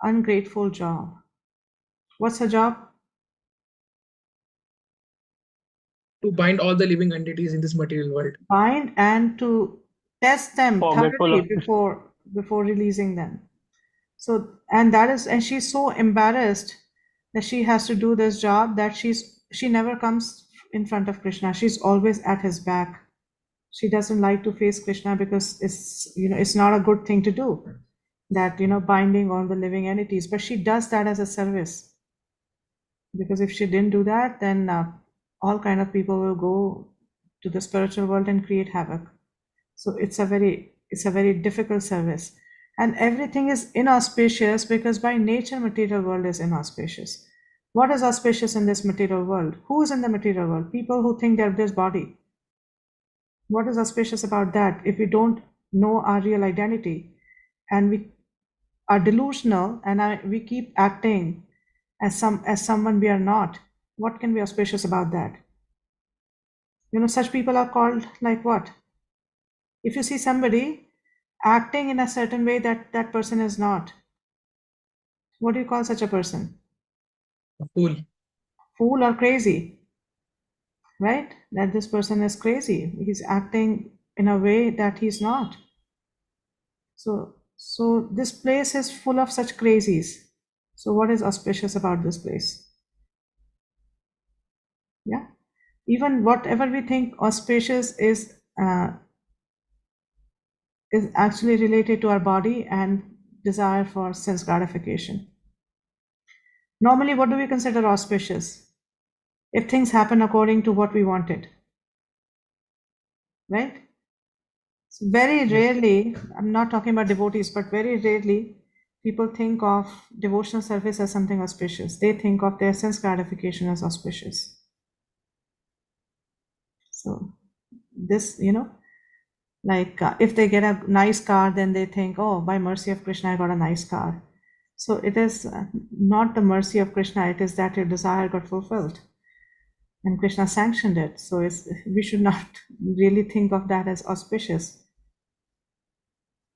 [SPEAKER 1] ungrateful job. What's her job?
[SPEAKER 2] To bind all the living entities in this material world.
[SPEAKER 1] Bind and to test them
[SPEAKER 5] Forgetful
[SPEAKER 1] thoroughly
[SPEAKER 5] of this.
[SPEAKER 1] before releasing them. So and she's so embarrassed that she has to do this job that she never comes in front of Krishna. She's always at his back. She doesn't like to face Krishna because it's not a good thing to do, that binding all the living entities, but she does that as a service, because if she didn't do that, then all kind of people will go to the spiritual world and create havoc. So it's a very difficult service, and everything is inauspicious because by nature material world is inauspicious. What is auspicious in this material world? Who is in the material world? People who think they're this body. What is auspicious about that? If we don't know our real identity and we are delusional and we keep acting as someone we are not, what can be auspicious about that? Such people are called like what? If you see somebody acting in a certain way that person is not, what do you call such a person?
[SPEAKER 2] A fool.
[SPEAKER 1] Fool or crazy, right? That this person is crazy. He's acting in a way that he's not. So this place is full of such crazies. So what is auspicious about this place? Yeah. Even whatever we think auspicious is actually related to our body and desire for sense gratification. Normally, what do we consider auspicious? If things happen according to what we wanted, right? So very rarely, I'm not talking about devotees, but very rarely people think of devotional service as something auspicious. They think of their sense gratification as auspicious. So this, like if they get a nice car, then they think, oh, by mercy of Krishna, I got a nice car. So it is not the mercy of Krishna, it is that your desire got fulfilled. And Krishna sanctioned it. So we should not really think of that as auspicious.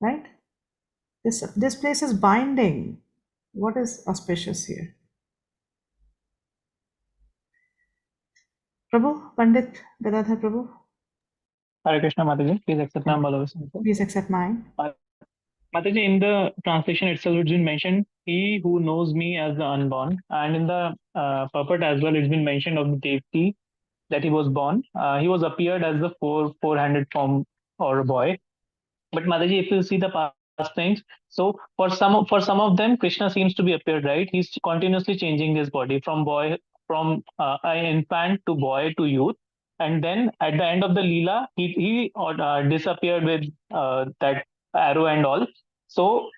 [SPEAKER 1] Right? This place is binding. What is auspicious here? Prabhu, Pandit Gadadhar Prabhu?
[SPEAKER 5] Hare Krishna, Mataji. Please accept my humble obeisance.
[SPEAKER 1] Please accept mine.
[SPEAKER 5] Mataji, in the translation itself, it's been mentioned, he who knows me as the unborn. And in the purport as well, it's been mentioned of the deity that he was born. He was appeared as the four-handed form or a boy. But Mataji, if you see the past things, so for some of them, Krishna seems to be appeared, right? He's continuously changing his body from an infant to boy to youth, and then at the end of the Leela, he disappeared with that arrow and all. So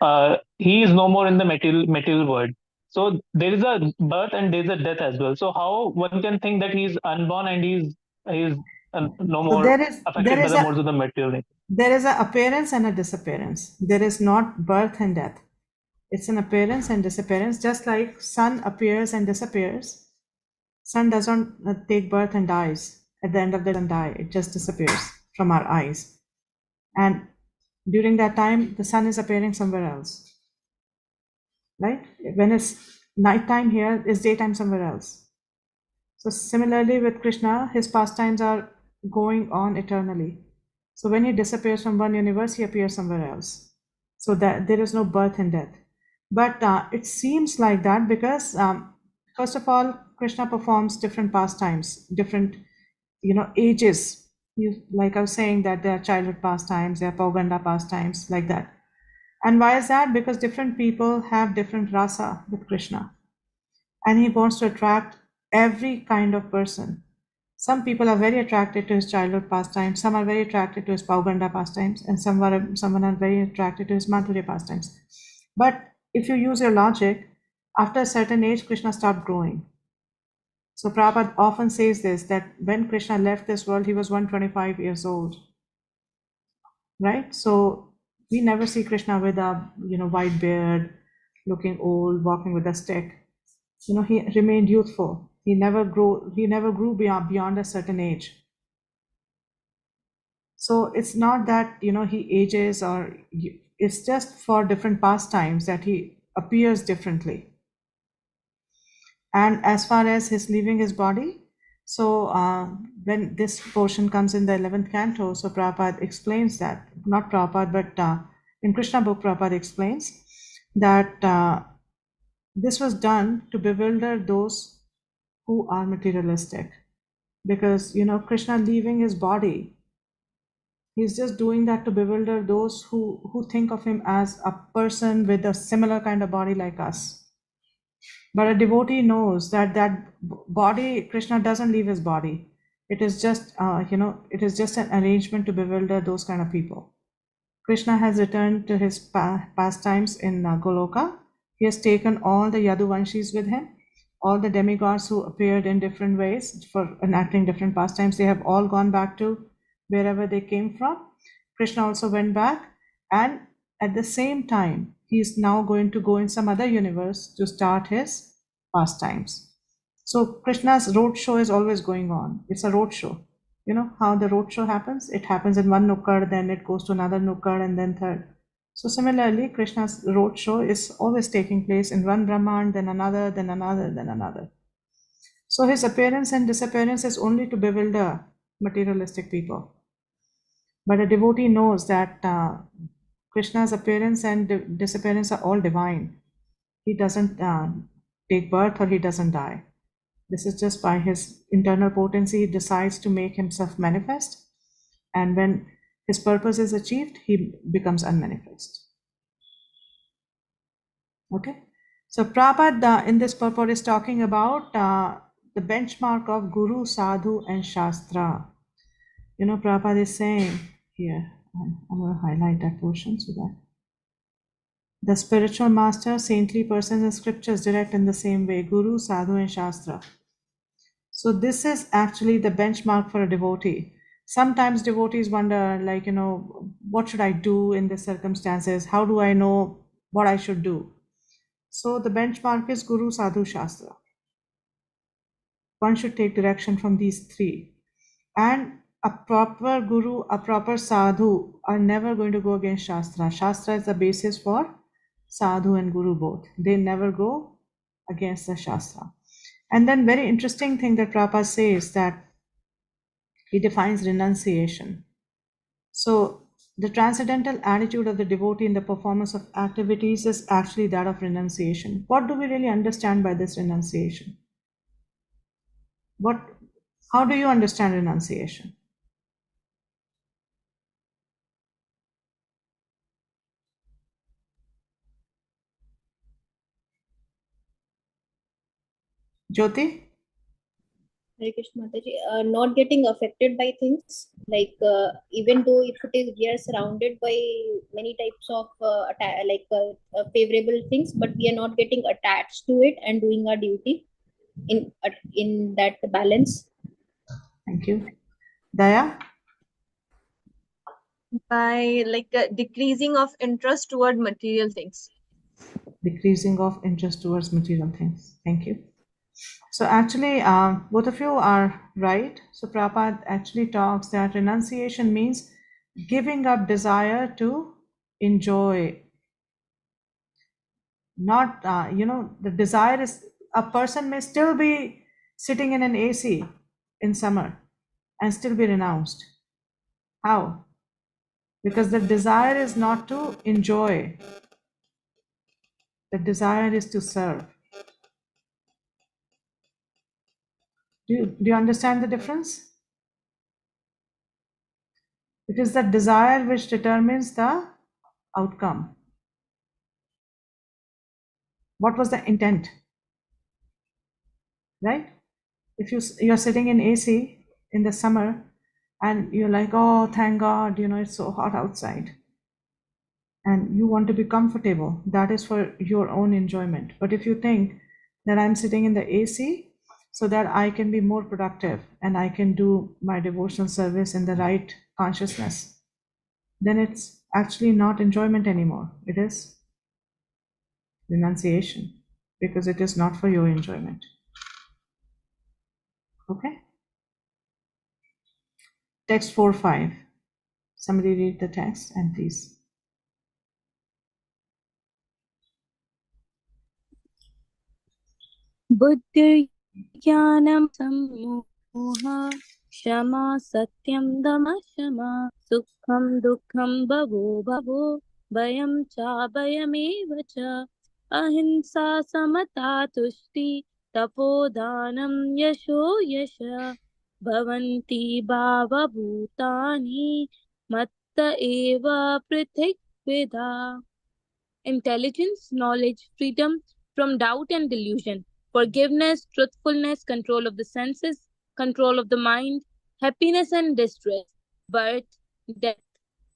[SPEAKER 5] he is no more in the material world. So there is a birth and there is a death as well. So how one can think that he's unborn and he's no
[SPEAKER 1] So
[SPEAKER 5] more affected by the modes of the material nature.
[SPEAKER 1] there is an appearance and a disappearance. There is not birth and death. It's an appearance and disappearance, just like sun appears and disappears. Sun doesn't take birth and dies. At the end of the day, it doesn't die. It just disappears from our eyes. And during that time, the sun is appearing somewhere else. Right? When it's nighttime here, it's daytime somewhere else. So similarly with Krishna, his pastimes are going on eternally. So when he disappears from one universe, he appears somewhere else. So that there is no birth and death. But it seems like that because first of all, Krishna performs different pastimes, different ages. Like I was saying that there are childhood pastimes, there are Pauganda pastimes, like that. And why is that? Because different people have different rasa with Krishna. And he wants to attract every kind of person. Some people are very attracted to his childhood pastimes, some are very attracted to his Pauganda pastimes, and someone are very attracted to his Madhurya pastimes. But if you use your logic, after a certain age, Krishna starts growing. So Prabhupada often says this, that when Krishna left this world, he was 125 years old. Right? So we never see Krishna with a white beard, looking old, walking with a stick. He remained youthful. He never grew beyond a certain age. So it's not that he ages, or it's just for different pastimes that he appears differently. And as far as his leaving his body, so when this portion comes in the 11th canto, so Prabhupada explains that, not Prabhupada, but in Krishna book, Prabhupada explains that this was done to bewilder those who are materialistic. Because, Krishna leaving his body, he's just doing that to bewilder those who think of him as a person with a similar kind of body like us. But a devotee knows that body, Krishna doesn't leave his body. It is just, it is just an arrangement to bewilder those kind of people. Krishna has returned to his pastimes in Goloka. He has taken all the Yaduvanshis with him, all the demigods who appeared in different ways for enacting different pastimes. They have all gone back to wherever they came from. Krishna also went back, and at the same time, he is now going to go in some other universe to start his pastimes. So Krishna's road show is always going on. It's a road show. You know how the road show happens? It happens in one nukkad, then it goes to another nukkad, and then third. So similarly, Krishna's road show is always taking place in one Brahman, then another, then another, then another. So his appearance and disappearance is only to bewilder materialistic people. But a devotee knows that Krishna's appearance and disappearance are all divine. He doesn't take birth or he doesn't die. This is just by his internal potency, he decides to make himself manifest. And when his purpose is achieved, he becomes unmanifest. Okay. So Prabhupada in this purport is talking about the benchmark of Guru, Sadhu and Shastra. Prabhupada is saying here, I'm going to highlight that portion so that the spiritual master, saintly persons and scriptures direct in the same way, Guru, Sadhu and Shastra. So this is actually the benchmark for a devotee. Sometimes devotees wonder, like, what should I do in these circumstances? How do I know what I should do? So the benchmark is Guru, Sadhu, Shastra. One should take direction from these three. And a proper Guru, a proper Sadhu are never going to go against Shastra. Shastra is the basis for Sadhu and Guru both. They never go against the Shastra. And then very interesting thing that Prabhupada says that he defines renunciation. So the transcendental attitude of the devotee in the performance of activities is actually that of renunciation. What do we really understand by this renunciation? How do you understand renunciation? Jyoti?
[SPEAKER 6] Hare Krishna Mataji, not getting affected by things, like even though if it is, we are surrounded by many types of favorable things, but we are not getting attached to it and doing our duty in that balance.
[SPEAKER 1] Thank you. Daya?
[SPEAKER 7] By decreasing of interest toward material things.
[SPEAKER 1] Decreasing of interest towards material things. Thank you. So actually, both of you are right. So Prabhupada actually talks that renunciation means giving up desire to enjoy. Not, the desire is, a person may still be sitting in an AC in summer and still be renounced. How? Because the desire is not to enjoy, the desire is to serve. Do you understand the difference? It is the desire which determines the outcome. What was the intent? Right? If you're sitting in AC in the summer and you're like, oh, thank God, it's so hot outside, and you want to be comfortable, that is for your own enjoyment. But if you think that I'm sitting in the AC so that I can be more productive and I can do my devotional service in the right consciousness, then it's actually not enjoyment anymore. It is renunciation, because it is not for your enjoyment. Okay? Text 4.5. Somebody read the text and please.
[SPEAKER 3] बुद्धिर्ज्ञानं सम्मोहः क्षमा सत्यं दमः शमा सुखं दुःखं भवो भवो भयं चाभयमेव च अहिंसा समता तुष्टि तपोदानं यशो यशः भवन्ति भावभूतानि मत्त एव पृथक्विधा. Intelligence, knowledge, freedom from doubt and delusion, forgiveness, truthfulness, control of the senses, control of the mind, happiness and distress, birth, death,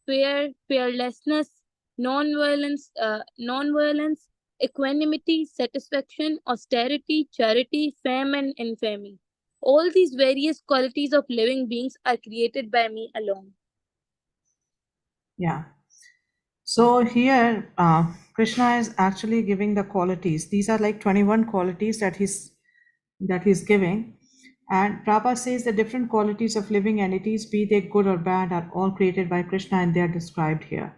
[SPEAKER 3] fear, fearlessness, non-violence, equanimity, satisfaction, austerity, charity, fame and infamy. All these various qualities of living beings are created by me alone.
[SPEAKER 1] Yeah. So here, Krishna is actually giving the qualities. These are like 21 qualities that he's giving. And Prabhupada says the different qualities of living entities, be they good or bad, are all created by Krishna and they are described here.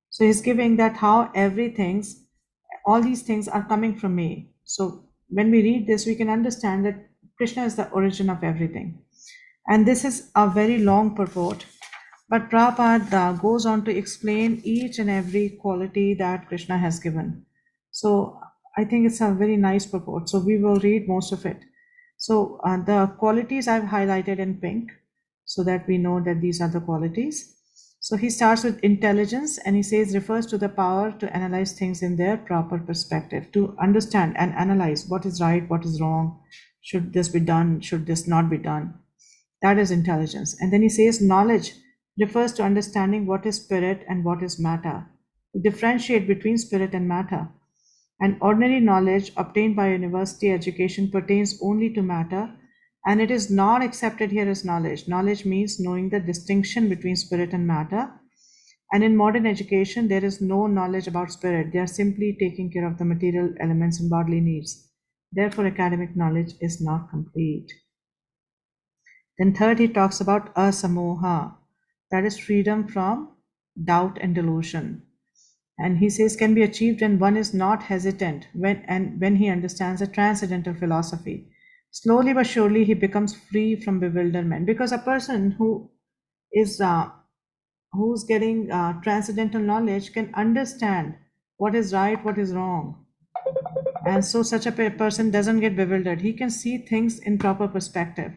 [SPEAKER 1] So he's giving that how all these things are coming from me. So when we read this, we can understand that Krishna is the origin of everything. And this is a very long purport. But Prabhupada goes on to explain each and every quality that Krishna has given. So I think it's a very nice purport. So we will read most of it. So the qualities I've highlighted in pink so that we know that these are the qualities. So he starts with intelligence and he says refers to the power to analyze things in their proper perspective, to understand and analyze what is right, what is wrong, should this be done, should this not be done. That is intelligence. And then he says knowledge refers to understanding what is spirit and what is matter, to differentiate between spirit and matter. And ordinary knowledge obtained by university education pertains only to matter, and it is not accepted here as knowledge. Knowledge means knowing the distinction between spirit and matter. And in modern education, there is no knowledge about spirit. They are simply taking care of the material elements and bodily needs. Therefore, academic knowledge is not complete. Then third, he talks about asamoha, that is freedom from doubt and delusion. And he says can be achieved when one is not hesitant when he understands a transcendental philosophy. Slowly but surely he becomes free from bewilderment, because a person who is who's getting transcendental knowledge can understand what is right, what is wrong. And so such a person doesn't get bewildered. He can see things in proper perspective.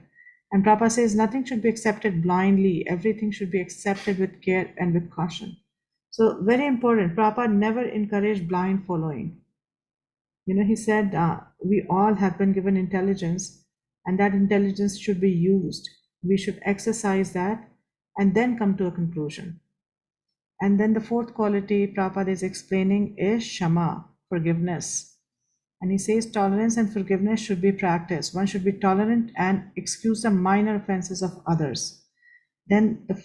[SPEAKER 1] And Prabhupada says nothing should be accepted blindly. Everything should be accepted with care and with caution. So very important. Prabhupada never encouraged blind following. He said we all have been given intelligence, and that intelligence should be used. We should exercise that and then come to a conclusion. And then the fourth quality Prabhupada is explaining is Shama, forgiveness. And he says tolerance and forgiveness should be practiced. One should be tolerant and excuse the minor offenses of others. Then the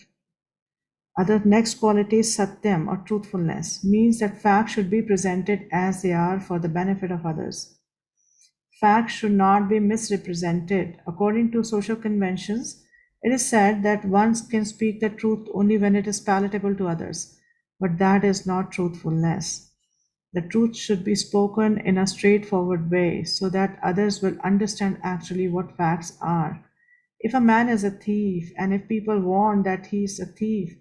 [SPEAKER 1] other next quality is Satyam or truthfulness, means that facts should be presented as they are for the benefit of others. Facts should not be misrepresented. According to social conventions, it is said that one can speak the truth only when it is palatable to others, but that is not truthfulness. The truth should be spoken in a straightforward way so that others will understand actually what facts are. If a man is a thief and if people warn that he is a thief,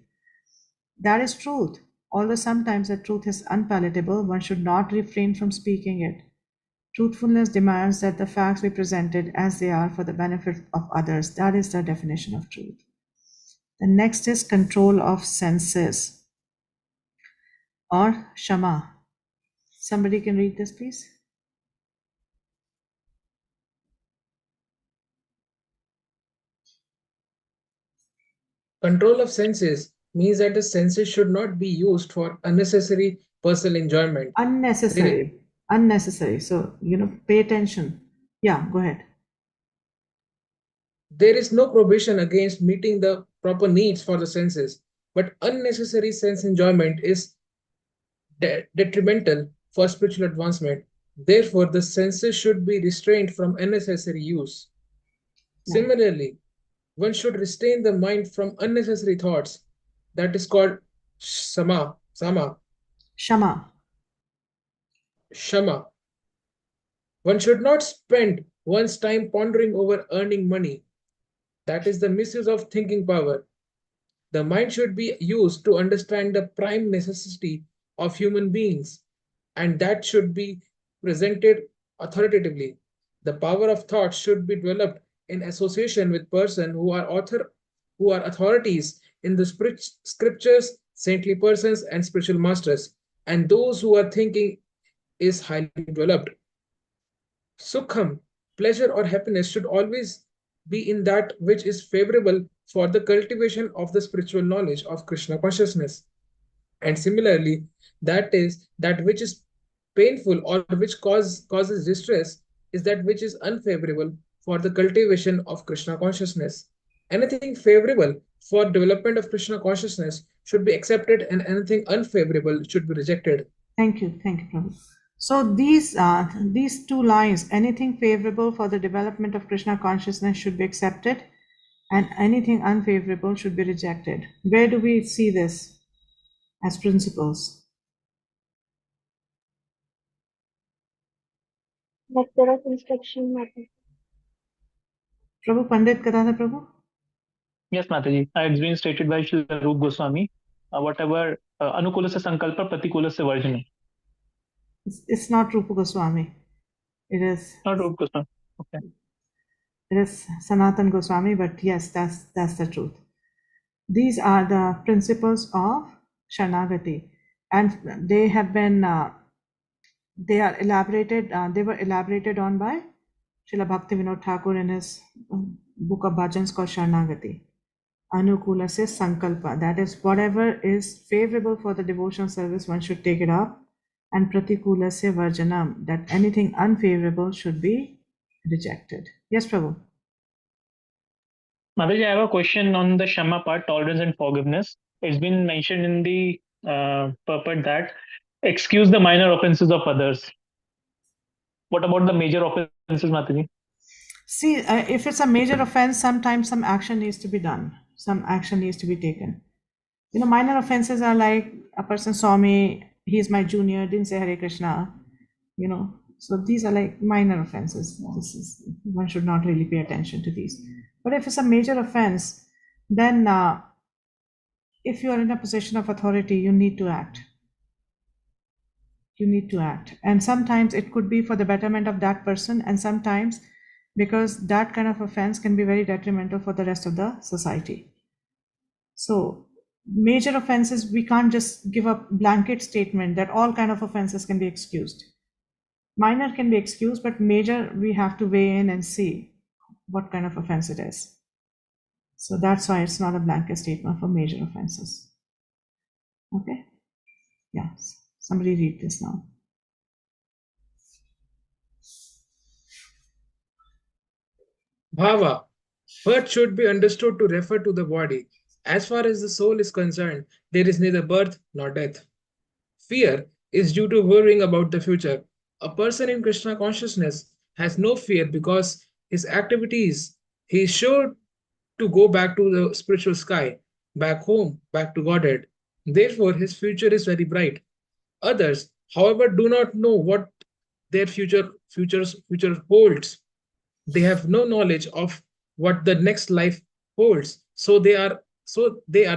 [SPEAKER 1] that is truth. Although sometimes the truth is unpalatable, one should not refrain from speaking it. Truthfulness demands that the facts be presented as they are for the benefit of others. That is the definition of truth. The next is control of senses or Shama. Somebody can read this, please.
[SPEAKER 2] Control of senses means that the senses should not be used for unnecessary personal enjoyment.
[SPEAKER 1] Unnecessary. So, pay attention. Yeah, go ahead.
[SPEAKER 2] There is no prohibition against meeting the proper needs for the senses, but unnecessary sense enjoyment is detrimental for spiritual advancement. Therefore, the senses should be restrained from unnecessary use. Similarly, one should restrain the mind from unnecessary thoughts. That is called Shama. One should not spend one's time pondering over earning money. That is the misuse of thinking power. The mind should be used to understand the prime necessity of human beings, and that should be presented authoritatively. The power of thought should be developed in association with persons who are authorities in the scriptures, saintly persons, and spiritual masters, and those who are thinking is highly developed. Sukham, pleasure or happiness should always be in that which is favorable for the cultivation of the spiritual knowledge of Krishna consciousness. And similarly, that is that which is painful or which causes distress is that which is unfavorable for the cultivation of Krishna consciousness. Anything favorable for development of Krishna consciousness should be accepted, and anything unfavorable should be rejected.
[SPEAKER 1] Thank you, Prabhu. So these two lines, anything favorable for the development of Krishna consciousness should be accepted, and anything unfavorable should be rejected. Where do we see this as principles?
[SPEAKER 6] Nectar of instruction, Mataji.
[SPEAKER 1] Prabhu Pandit Kadada Prabhu?
[SPEAKER 5] Yes, Mataji. It's been stated by Shri Rup Goswami. Whatever Anukula se sankalpa, Pratikula se varjana.
[SPEAKER 1] It's not Rupa Goswami. It is
[SPEAKER 5] Not Rup Goswami. Okay.
[SPEAKER 1] It is Sanatan Goswami, but yes, that's the truth. These are the principles of Sharanagati, and they have been they are elaborated. They were elaborated on by Srila Bhaktivinoda Thakur in his book of bhajans called Sharanagati. Anukula says sankalpa, that is whatever is favorable for the devotional service, one should take it up, and pratikula se varjanam, that anything unfavorable should be rejected. Yes, Prabhu.
[SPEAKER 5] Mataji, I have a question on the Shama part, tolerance and forgiveness. It's been mentioned in the purport that excuse the minor offenses of others. What about the major offenses, Mataji?
[SPEAKER 1] See, if it's a major offense, sometimes some action needs to be done. Some action needs to be taken. Minor offenses are like a person saw me, he's my junior, didn't say Hare Krishna, So these are like minor offenses. One should not really pay attention to these. But if it's a major offense, then if you are in a position of authority, you need to act. You need to act. And sometimes it could be for the betterment of that person, and sometimes because that kind of offense can be very detrimental for the rest of the society. So major offenses, we can't just give a blanket statement that all kind of offenses can be excused. Minor can be excused, but major, we have to weigh in and see what kind of offense it is. So that's why it's not a blanket statement for major offenses. Okay? Yeah, somebody read this now.
[SPEAKER 2] Bhava. Birth should be understood to refer to the body. As far as the soul is concerned, there is neither birth nor death. Fear is due to worrying about the future. A person in Krishna consciousness has no fear because his activities, he is sure to go back to the spiritual sky, back home, back to Godhead. Therefore, his future is very bright. Others, however, do not know what their future holds. They have no knowledge of what the next life holds. So they are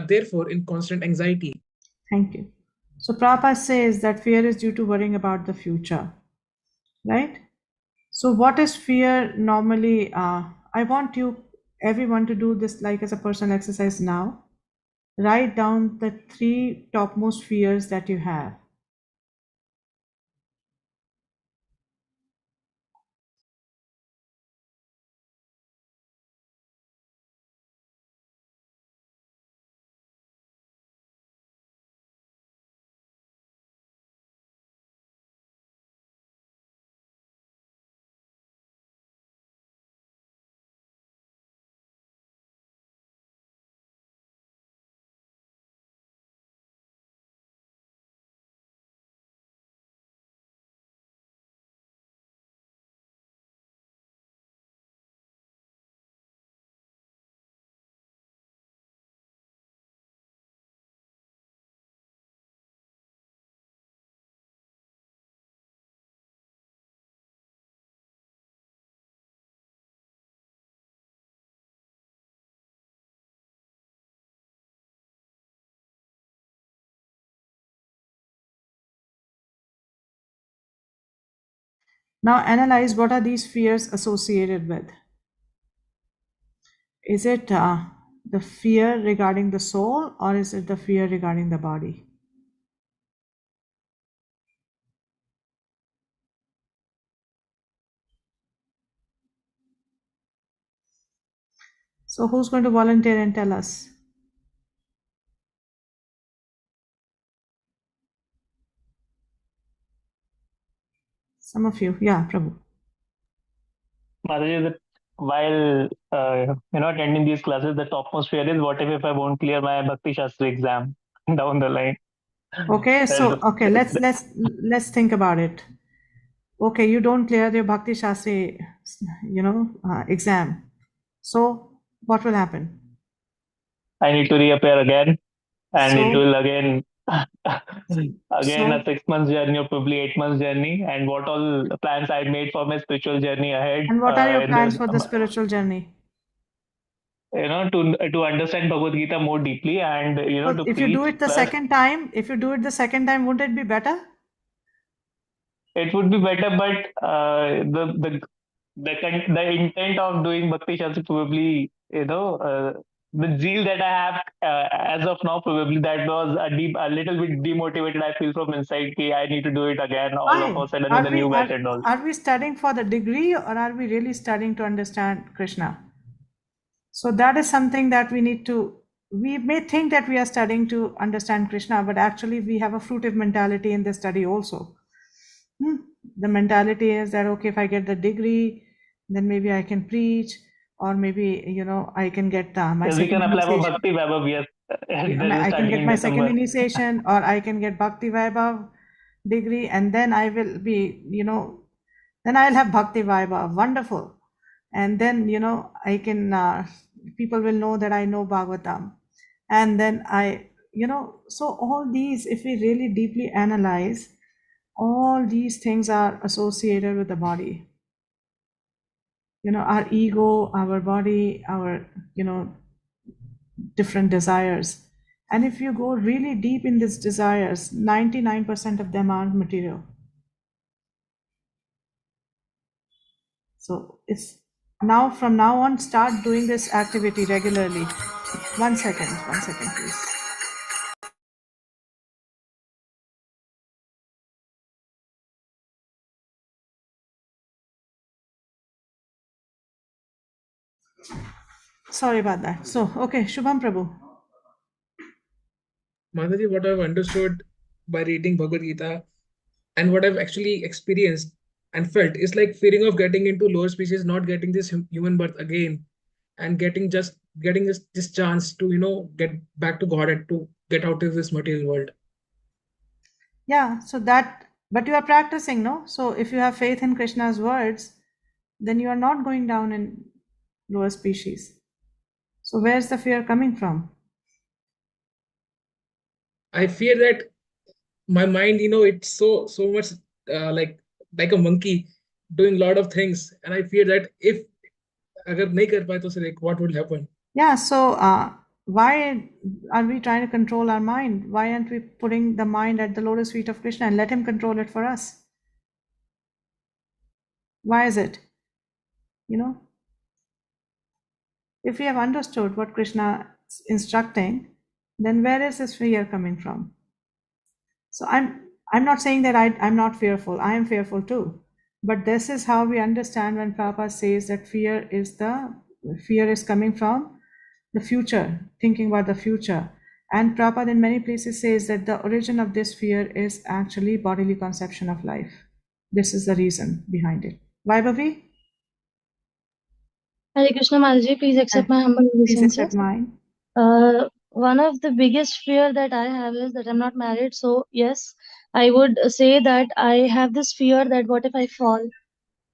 [SPEAKER 2] therefore in constant anxiety.
[SPEAKER 1] Thank you. So Prabhupada says that fear is due to worrying about the future, right? So what is fear normally? I want everyone to do this like as a personal exercise now. Write down the 3 topmost fears that you have. Now analyze what are these fears associated with. Is it the fear regarding the soul, or is it the fear regarding the body? So who's going to volunteer and tell us? Some of you. Yeah, Prabhu.
[SPEAKER 5] Mataji, that while attending these classes, the topmost fear is what if I won't clear my Bhakti Shastra exam down the line.
[SPEAKER 1] Okay, so okay, let's
[SPEAKER 5] the-
[SPEAKER 1] let's think about it. Okay, you don't clear your Bhakti Shastri, exam. So what will happen?
[SPEAKER 5] I need to reappear again, and it
[SPEAKER 1] So
[SPEAKER 5] will again again a
[SPEAKER 1] so
[SPEAKER 5] 6 months journey or probably 8 months journey. And what all plans I made for my spiritual journey ahead,
[SPEAKER 1] and what are your
[SPEAKER 5] in
[SPEAKER 1] plans
[SPEAKER 5] the
[SPEAKER 1] for the spiritual journey?
[SPEAKER 5] to understand Bhagavad Gita more deeply, and
[SPEAKER 1] Well,
[SPEAKER 5] to
[SPEAKER 1] if you do
[SPEAKER 5] preach.
[SPEAKER 1] it the
[SPEAKER 5] Plus,
[SPEAKER 1] second time, wouldn't it be better?
[SPEAKER 5] it would be better, but the intent of doing Bhakti Shastra probably, the zeal that I have as of now, probably that was a little bit demotivated. I feel from inside, ki I need to do it again all of
[SPEAKER 1] Why?
[SPEAKER 5] a sudden with
[SPEAKER 1] Are
[SPEAKER 5] the
[SPEAKER 1] we
[SPEAKER 5] new batch
[SPEAKER 1] are,
[SPEAKER 5] and all.
[SPEAKER 1] are we studying for the degree, or are we really studying to understand Krishna? So that is something that we may think that we are studying to understand Krishna, but actually we have a fruitive mentality in this study also. The mentality is that, okay, if I get the degree, then maybe I can preach, or maybe, I can get my
[SPEAKER 5] Yes, we
[SPEAKER 1] second
[SPEAKER 5] can apply for
[SPEAKER 1] initiation.
[SPEAKER 5] Bhakti Vaibhav. Yes,
[SPEAKER 1] Yeah,
[SPEAKER 5] that is
[SPEAKER 1] I can
[SPEAKER 5] starting
[SPEAKER 1] get
[SPEAKER 5] in
[SPEAKER 1] my second
[SPEAKER 5] December.
[SPEAKER 1] initiation, or I can get Bhakti Vaibhav degree, and then I will be, then I'll have Bhakti Vaibhav. Wonderful. And then, I can, people will know that I know Bhagavatam. And then so all these, if we really deeply analyze, all these things are associated with the body. Our ego, our body, our, different desires And if you go really deep in these desires, 99% of them are material. So it's now, from now on, start doing this activity regularly. One second, please. Sorry about that. So, okay, Shubham Prabhu.
[SPEAKER 2] Mataji, what I've understood by reading Bhagavad Gita and what I've actually experienced and felt is like fearing of getting into lower species, not getting this human birth again, and getting this chance to get back to Godhead, to get out of this material world.
[SPEAKER 1] Yeah, so that, but you are practicing, no? So if you have faith in Krishna's words, then you are not going down in lower species. So where's the fear coming from?
[SPEAKER 2] I fear that my mind, it's so much like a monkey doing a lot of things, and I fear that if agar nahi kar paye to sir what will happen.
[SPEAKER 1] Yeah, so why are we trying to control our mind? Why aren't we putting the mind at the lotus feet of Krishna and let him control it for us? Why is it? If we have understood what Krishna is instructing, then where is this fear coming from? So I'm not saying that I'm not fearful. I am fearful too. But this is how we understand when Prabhupada says that fear is coming from the future, thinking about the future. And Prabhupada in many places says that the origin of this fear is actually bodily conception of life. This is the reason behind it. Vaibhavi?
[SPEAKER 9] Hare Krishna Mataji, please accept my humble
[SPEAKER 1] Please accept
[SPEAKER 9] obeisances.
[SPEAKER 1] mine.
[SPEAKER 9] One of the biggest fear that I have is that I'm not married. So yes, I would say that I have this fear that what if I fall?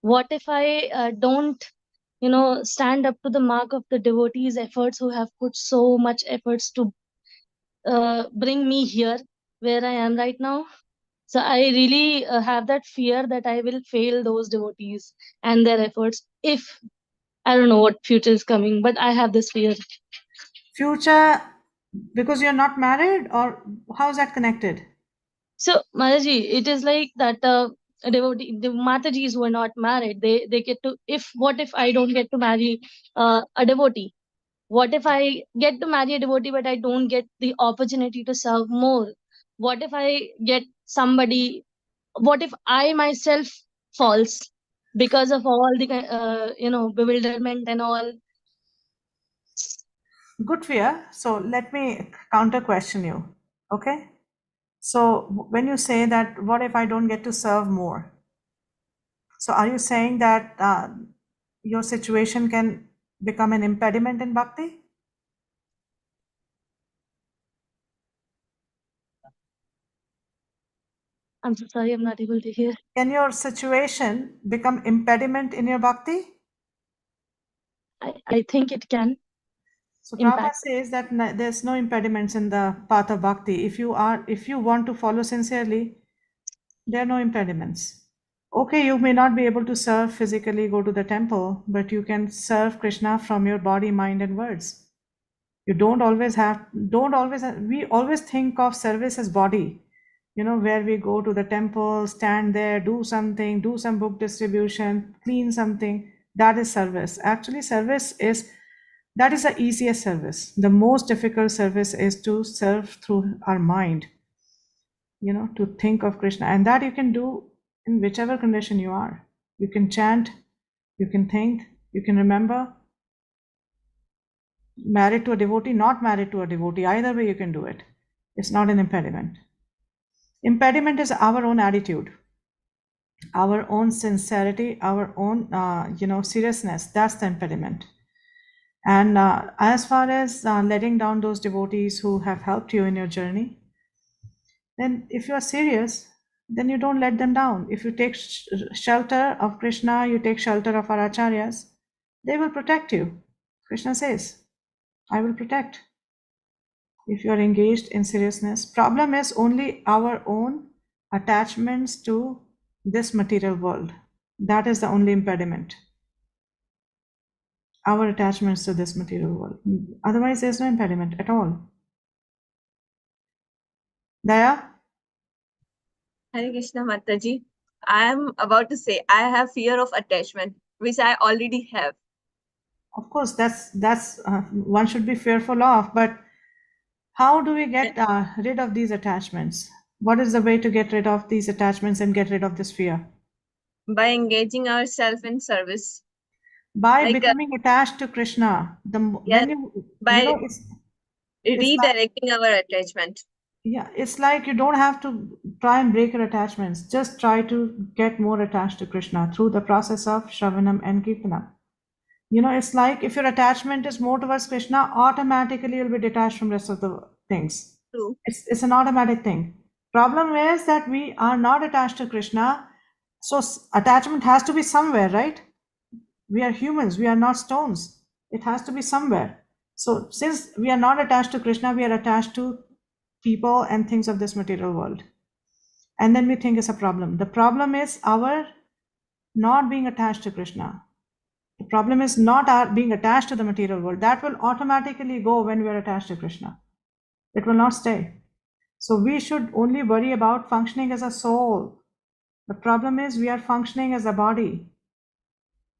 [SPEAKER 9] What if I don't, stand up to the mark of the devotees' efforts who have put so much efforts to bring me here where I am right now? So I really have that fear that I will fail those devotees and their efforts if I don't know what future is coming, but I have this fear.
[SPEAKER 1] Future, because you're not married, or how is that connected?
[SPEAKER 9] So Mataji, it is like that the Matajis who are not married, they get to, if what if I don't get to marry a devotee? What if I get to marry a devotee but I don't get the opportunity to serve more? What if I get somebody? What if I myself falls because of all the bewilderment and all?
[SPEAKER 1] Good fear. So let me counter question you. Okay. So when you say that, what if I don't get to serve more? So are you saying that your situation can become an impediment in bhakti?
[SPEAKER 9] I'm so sorry, I'm not able to hear.
[SPEAKER 1] Can your situation become impediment in your bhakti?
[SPEAKER 9] I think it can
[SPEAKER 1] So Prabhupada
[SPEAKER 9] impact.
[SPEAKER 1] says that there's no impediments in the path of bhakti. If you want to follow sincerely, there are no impediments. Okay, you may not be able to serve physically, go to the temple, but you can serve Krishna from your body, mind, and words. You don't always, we always think of service as body, where we go to the temple, stand there, do something, do some book distribution, clean something. That is service. Actually, that is the easiest service. The most difficult service is to serve through our mind, to think of Krishna. And that you can do in whichever condition you are. You can chant, you can think, you can remember. Married to a devotee, not married to a devotee, either way you can do it. It's not an impediment. Impediment is our own attitude, our own sincerity, our own, seriousness. That's the impediment. And as far as letting down those devotees who have helped you in your journey, then if you are serious, then you don't let them down. If you take shelter of Krishna, you take shelter of our acharyas, they will protect you. Krishna says, I will protect. If you are engaged in seriousness, problem is only our own attachments to this material world. That is the only impediment. Our attachments to this material world. Otherwise, there's no impediment at all. Daya?
[SPEAKER 7] Hare Krishna Mataji. I am about to say I have fear of attachment, which I already have.
[SPEAKER 1] Of course, that's one should be fearful of, but how do we get rid of these attachments? What is the way to get rid of these attachments and get rid of this fear?
[SPEAKER 7] By engaging ourselves in service.
[SPEAKER 1] By
[SPEAKER 7] Like,
[SPEAKER 1] becoming attached to Krishna.
[SPEAKER 7] yeah,
[SPEAKER 1] When you
[SPEAKER 7] by
[SPEAKER 1] know, it's like,
[SPEAKER 7] redirecting our attachment.
[SPEAKER 1] yeah, it's like you don't have to try and break your attachments. Just try to get more attached to Krishna through the process of Shravanam and Kirtanam. You know, it's like if your attachment is more towards Krishna, automatically you'll be detached from rest of the things.
[SPEAKER 7] True.
[SPEAKER 1] It's an automatic thing. Problem is that we are not attached to Krishna, so attachment has to be somewhere, right? We are humans, we are not stones. It has to be somewhere. So since we are not attached to Krishna, we are attached to people and things of this material world. And then we think it's a problem. The problem is our not being attached to Krishna. The problem is not our being attached to the material world. That will automatically go when we are attached to Krishna. It will not stay. So we should only worry about functioning as a soul. The problem is we are functioning as a body.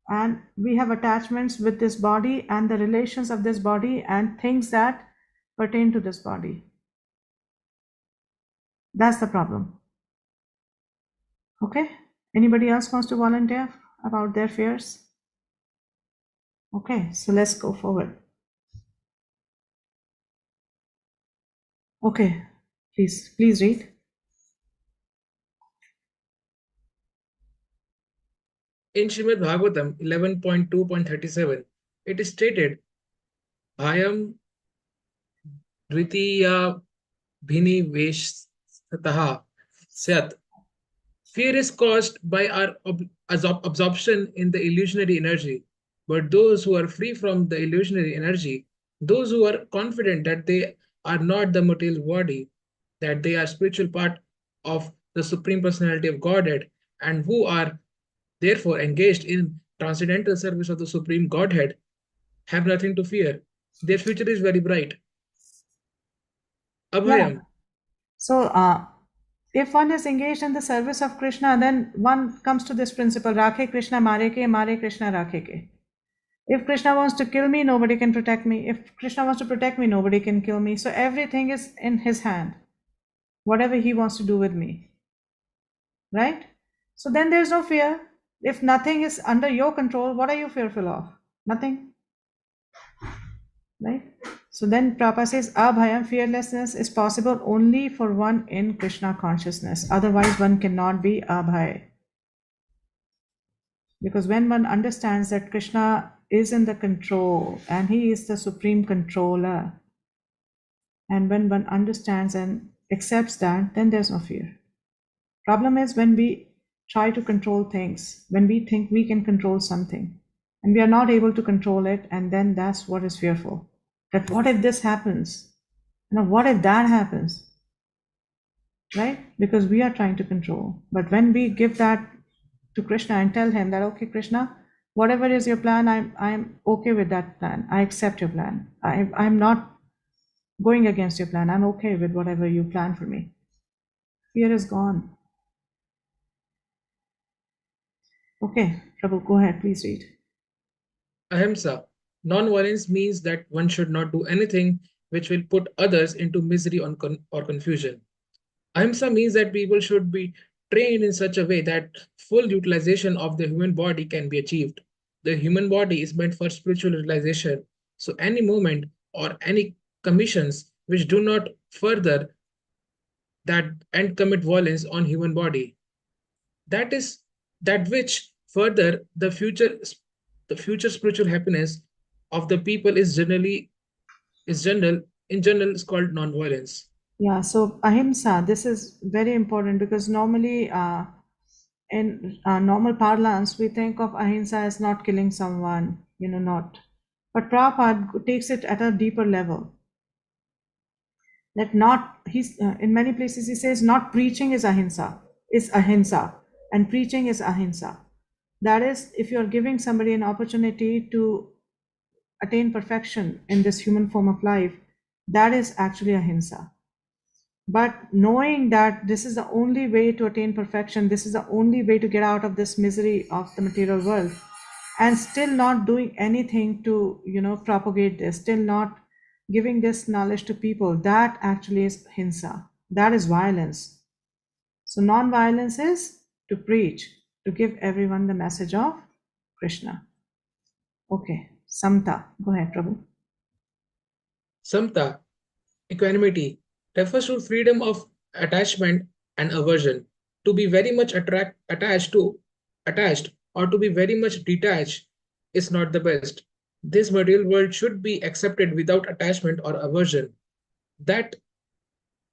[SPEAKER 1] And we have attachments with this body and the relations of this body and things that pertain to this body. That's the problem. Okay? Anybody else wants to volunteer about their fears? Okay, so let's go forward. Okay, please read.
[SPEAKER 2] In Srimad Bhagavatam 11.2.37, it is stated, Bhayam Dvitiya Bhini Veshataha Syat. Fear is caused by our absorption in the illusionary energy. But those who are free from the illusionary energy, those who are confident that they are not the material body, that they are spiritual part of the Supreme Personality of Godhead, and who are therefore engaged in transcendental service of the Supreme Godhead, have nothing to fear. Their future is very bright.
[SPEAKER 1] Yeah.
[SPEAKER 2] Abhayam.
[SPEAKER 1] So if one is engaged in the service of Krishna, then one comes to this principle, Rakhe Krishna mare Krishna rakhe ke. If Krishna wants to kill me, nobody can protect me. If Krishna wants to protect me, nobody can kill me. So everything is in his hand, whatever he wants to do with me. Right? So then there's no fear. If nothing is under your control, what are you fearful of? Nothing. Right? So then Prabhupada says, Abhayam, fearlessness is possible only for one in Krishna consciousness. Otherwise, one cannot be Abhay. Because when one understands that Krishna is in the control and he is the supreme controller, and when one understands and accepts that, then there's no fear. Problem is when we try to control things, when we think we can control something, and we are not able to control it, and then that's what is fearful. That what if this happens? What if that happens? Right? Because we are trying to control. But when we give that to Krishna and tell him that, okay, Krishna, whatever is your plan, I'm okay with that plan. I accept your plan. I'm not going against your plan. I'm okay with whatever you plan for me. Fear is gone. Okay, Prabhu, go ahead, please read.
[SPEAKER 2] Ahimsa. Non-violence means that one should not do anything which will put others into misery or confusion. Ahimsa means that people should be trained in such a way that full utilization of the human body can be achieved. The human body is meant for spiritual realization. So any movement or any commissions which do not further that and commit violence on human body, that is that which further the future spiritual happiness of the people is general is called non-violence.
[SPEAKER 1] Yeah, so ahimsa, this is very important because normally in normal parlance, we think of ahimsa as not killing someone, not. But Prabhupada takes it at a deeper level. That not, he's in many places he says not preaching is ahimsa, and preaching is ahimsa. That is, if you're giving somebody an opportunity to attain perfection in this human form of life, that is actually ahimsa. But knowing that this is the only way to attain perfection, this is the only way to get out of this misery of the material world, and still not doing anything to, propagate this, still not giving this knowledge to people, that actually is hinsa. That is violence. So non-violence is to preach, to give everyone the message of Krishna. Okay, Samta. Go ahead, Prabhu.
[SPEAKER 2] Samta, equanimity, refers to freedom of attachment and aversion. To be very much attached or to be very much detached is not the best. This material world should be accepted without attachment or aversion. That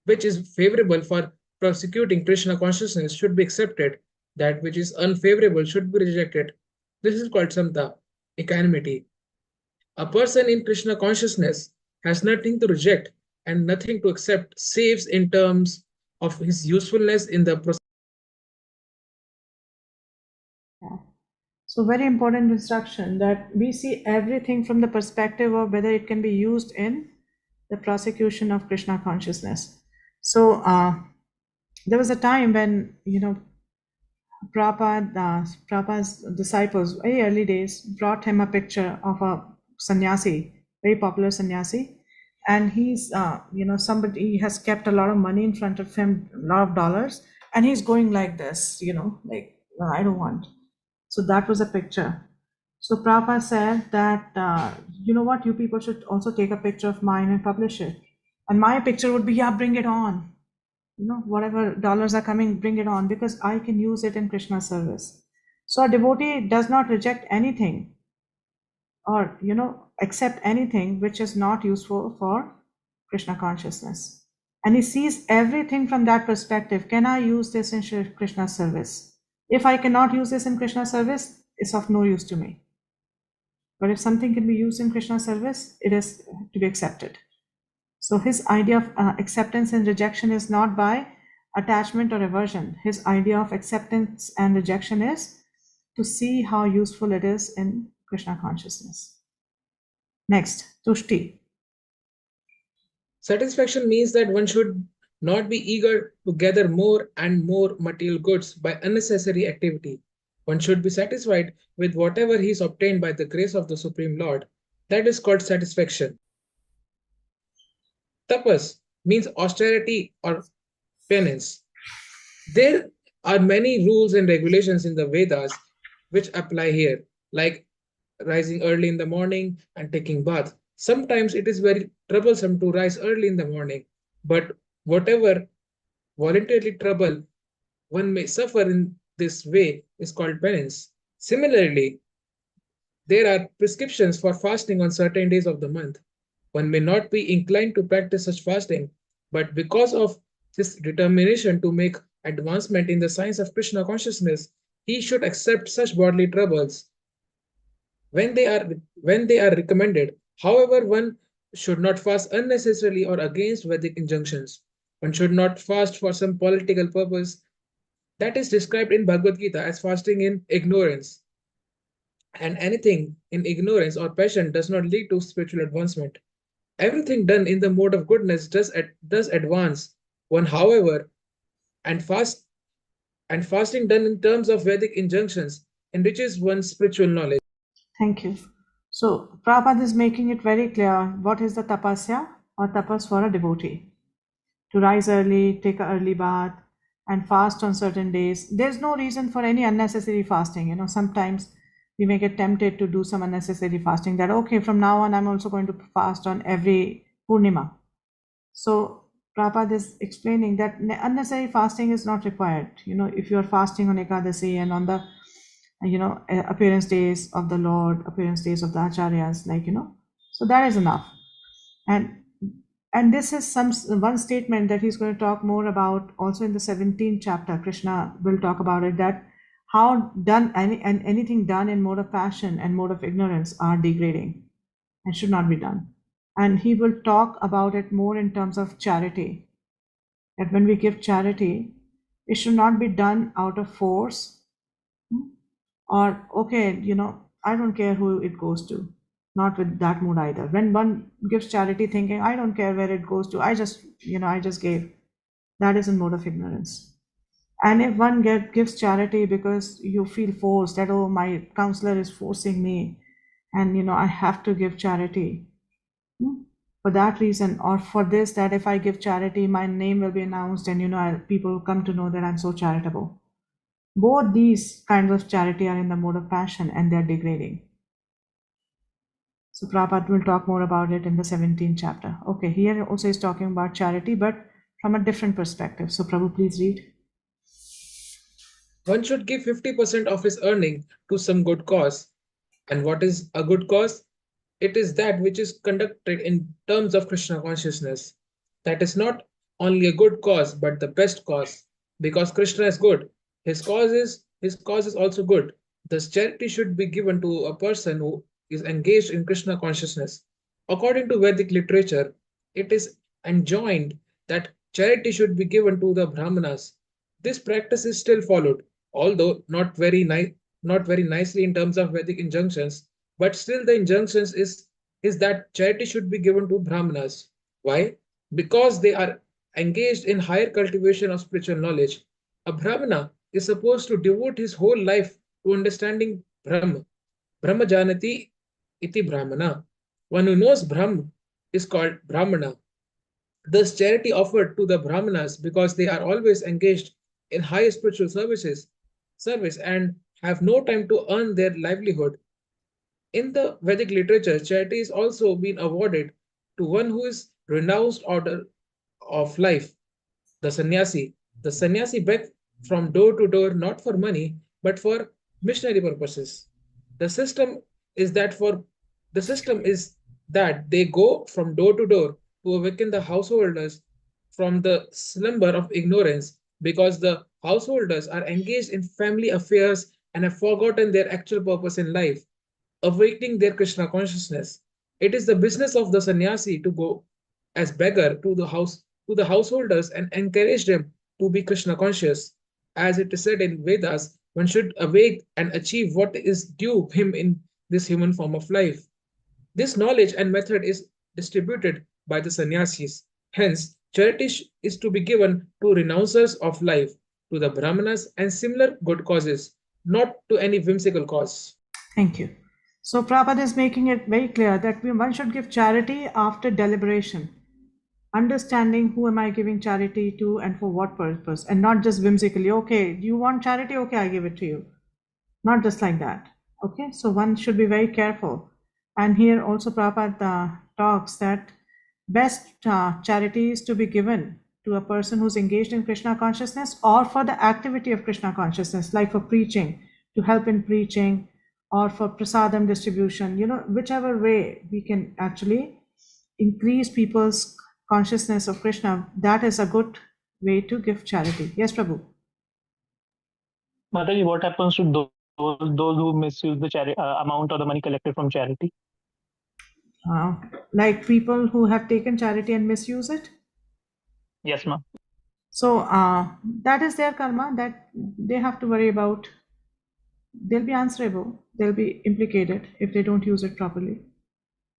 [SPEAKER 2] which is favorable for prosecuting Krishna consciousness should be accepted. That which is unfavorable should be rejected. This is called samta, equanimity. A person in Krishna consciousness has nothing to reject and nothing to accept, saves in terms of his usefulness in the process.
[SPEAKER 1] Yeah. So very important instruction that we see everything from the perspective of whether it can be used in the prosecution of Krishna consciousness. So there was a time when, Prabhupada's disciples, very early days, brought him a picture of a sannyasi, very popular sannyasi, and he's, somebody, he has kept a lot of money in front of him, a lot of dollars, and he's going like this, like, "No, I don't want." So that was a picture. So Prabhupada said that, you know what, you people should also take a picture of mine and publish it. And my picture would be, yeah, bring it on. Whatever dollars are coming, bring it on, because I can use it in Krishna's service. So a devotee does not reject anything or, accept anything which is not useful for Krishna consciousness. And he sees everything from that perspective. Can I use this in Krishna's service? If I cannot use this in Krishna's service, it's of no use to me. But if something can be used in Krishna's service, it is to be accepted. So his idea of acceptance and rejection is not by attachment or aversion. His idea of acceptance and rejection is to see how useful it is in Krishna consciousness. Next, Tushti.
[SPEAKER 2] Satisfaction means that one should not be eager to gather more and more material goods by unnecessary activity. One should be satisfied with whatever he is obtained by the grace of the Supreme Lord. That is called satisfaction. Tapas means austerity or penance. There are many rules and regulations in the Vedas which apply here, like rising early in the morning and taking bath. Sometimes it is very troublesome to rise early in the morning, but whatever voluntarily trouble one may suffer in this way is called penance. Similarly, there are prescriptions for fasting on certain days of the month. One may not be inclined to practice such fasting, but because of his determination to make advancement in the science of Krishna consciousness, he should accept such bodily troubles when they are recommended. However, one should not fast unnecessarily or against Vedic injunctions. One should not fast for some political purpose that is described in Bhagavad Gita as fasting in ignorance. And anything in ignorance or passion does not lead to spiritual advancement. Everything done in the mode of goodness does advance one, however, and fasting done in terms of Vedic injunctions enriches one's spiritual knowledge.
[SPEAKER 1] Thank you. So Prabhupada is making it very clear what is the tapasya or tapas for a devotee. To rise early, take an early bath, and fast on certain days. There's no reason for any unnecessary fasting. Sometimes we may get tempted to do some unnecessary fasting that, okay, from now on, I'm also going to fast on every Purnima. So Prabhupada is explaining that unnecessary fasting is not required. If you're fasting on Ekadasi and on the, appearance days of the Lord, appearance days of the Acharyas, so that is enough. And this is one statement that he's going to talk more about also in the 17th chapter. Krishna will talk about it, that how anything done in mode of passion and mode of ignorance are degrading and should not be done. And he will talk about it more in terms of charity, that when we give charity, it should not be done out of force or, okay, I don't care who it goes to. Not with that mood either. When one gives charity thinking, I don't care where it goes to, I just gave. That is a mode of ignorance. And if one gives charity because you feel forced that, oh, my counselor is forcing me, and I have to give charity, for that reason, or for this, that if I give charity, my name will be announced, and people will come to know that I'm so charitable. Both these kinds of charity are in the mode of passion, and they're degrading. So Prabhupada will talk more about it in the 17th chapter. Okay, here also is talking about charity, but from a different perspective. So Prabhu, please read.
[SPEAKER 2] One should give 50% of his earning to some good cause. And what is a good cause? It is that which is conducted in terms of Krishna consciousness. That is not only a good cause, but the best cause. Because Krishna is good, his cause is also good. Thus, charity should be given to a person who is engaged in Krishna consciousness. According to Vedic literature, it is enjoined that charity should be given to the Brahmanas. This practice is still followed, although not very nicely in terms of Vedic injunctions, but still the injunctions is that charity should be given to Brahmanas. Why? Because they are engaged in higher cultivation of spiritual knowledge. A Brahmana is supposed to devote his whole life to understanding Brahma. Brahma Janati iti Brahmana. One who knows Brahma is called Brahmana. Thus, charity offered to the Brahmanas because they are always engaged in high spiritual service and have no time to earn their livelihood. In the Vedic literature, charity is also been awarded to one who is renounced order of life, the sannyasi. The sannyasi begs from door to door not for money but for missionary purposes. The system is that for the system is that they go from door to door to awaken the householders from the slumber of ignorance because the householders are engaged in family affairs and have forgotten their actual purpose in life, awakening their Krishna consciousness. It is the business of the sannyasi to go as beggar to the householders and encourage them to be Krishna conscious. As it is said in Vedas, one should awake and achieve what is due him in this human form of life. This knowledge and method is distributed by the sannyasis. Hence, charity is to be given to renouncers of life, to the brahmanas and similar good causes, not to any whimsical cause.
[SPEAKER 1] Thank you. So Prabhupada is making it very clear that one should give charity after deliberation, understanding who am I giving charity to and for what purpose, and not just whimsically, okay, do you want charity? Okay, I give it to you. Not just like that. Okay, so one should be very careful. And here also Prabhupada talks that best charity is to be given to a person who's engaged in Krishna consciousness or for the activity of Krishna consciousness, like for preaching, to help in preaching, or for prasadam distribution, whichever way we can actually increase people's consciousness of Krishna, that is a good way to give charity. Yes, Prabhu.
[SPEAKER 5] Mataji, what happens to those who misuse the amount or the money collected from charity?
[SPEAKER 1] Like people who have taken charity and misuse it?
[SPEAKER 5] Yes, ma'am.
[SPEAKER 1] So that is their karma that they have to worry about. They'll be answerable. They'll be implicated if they don't use it properly.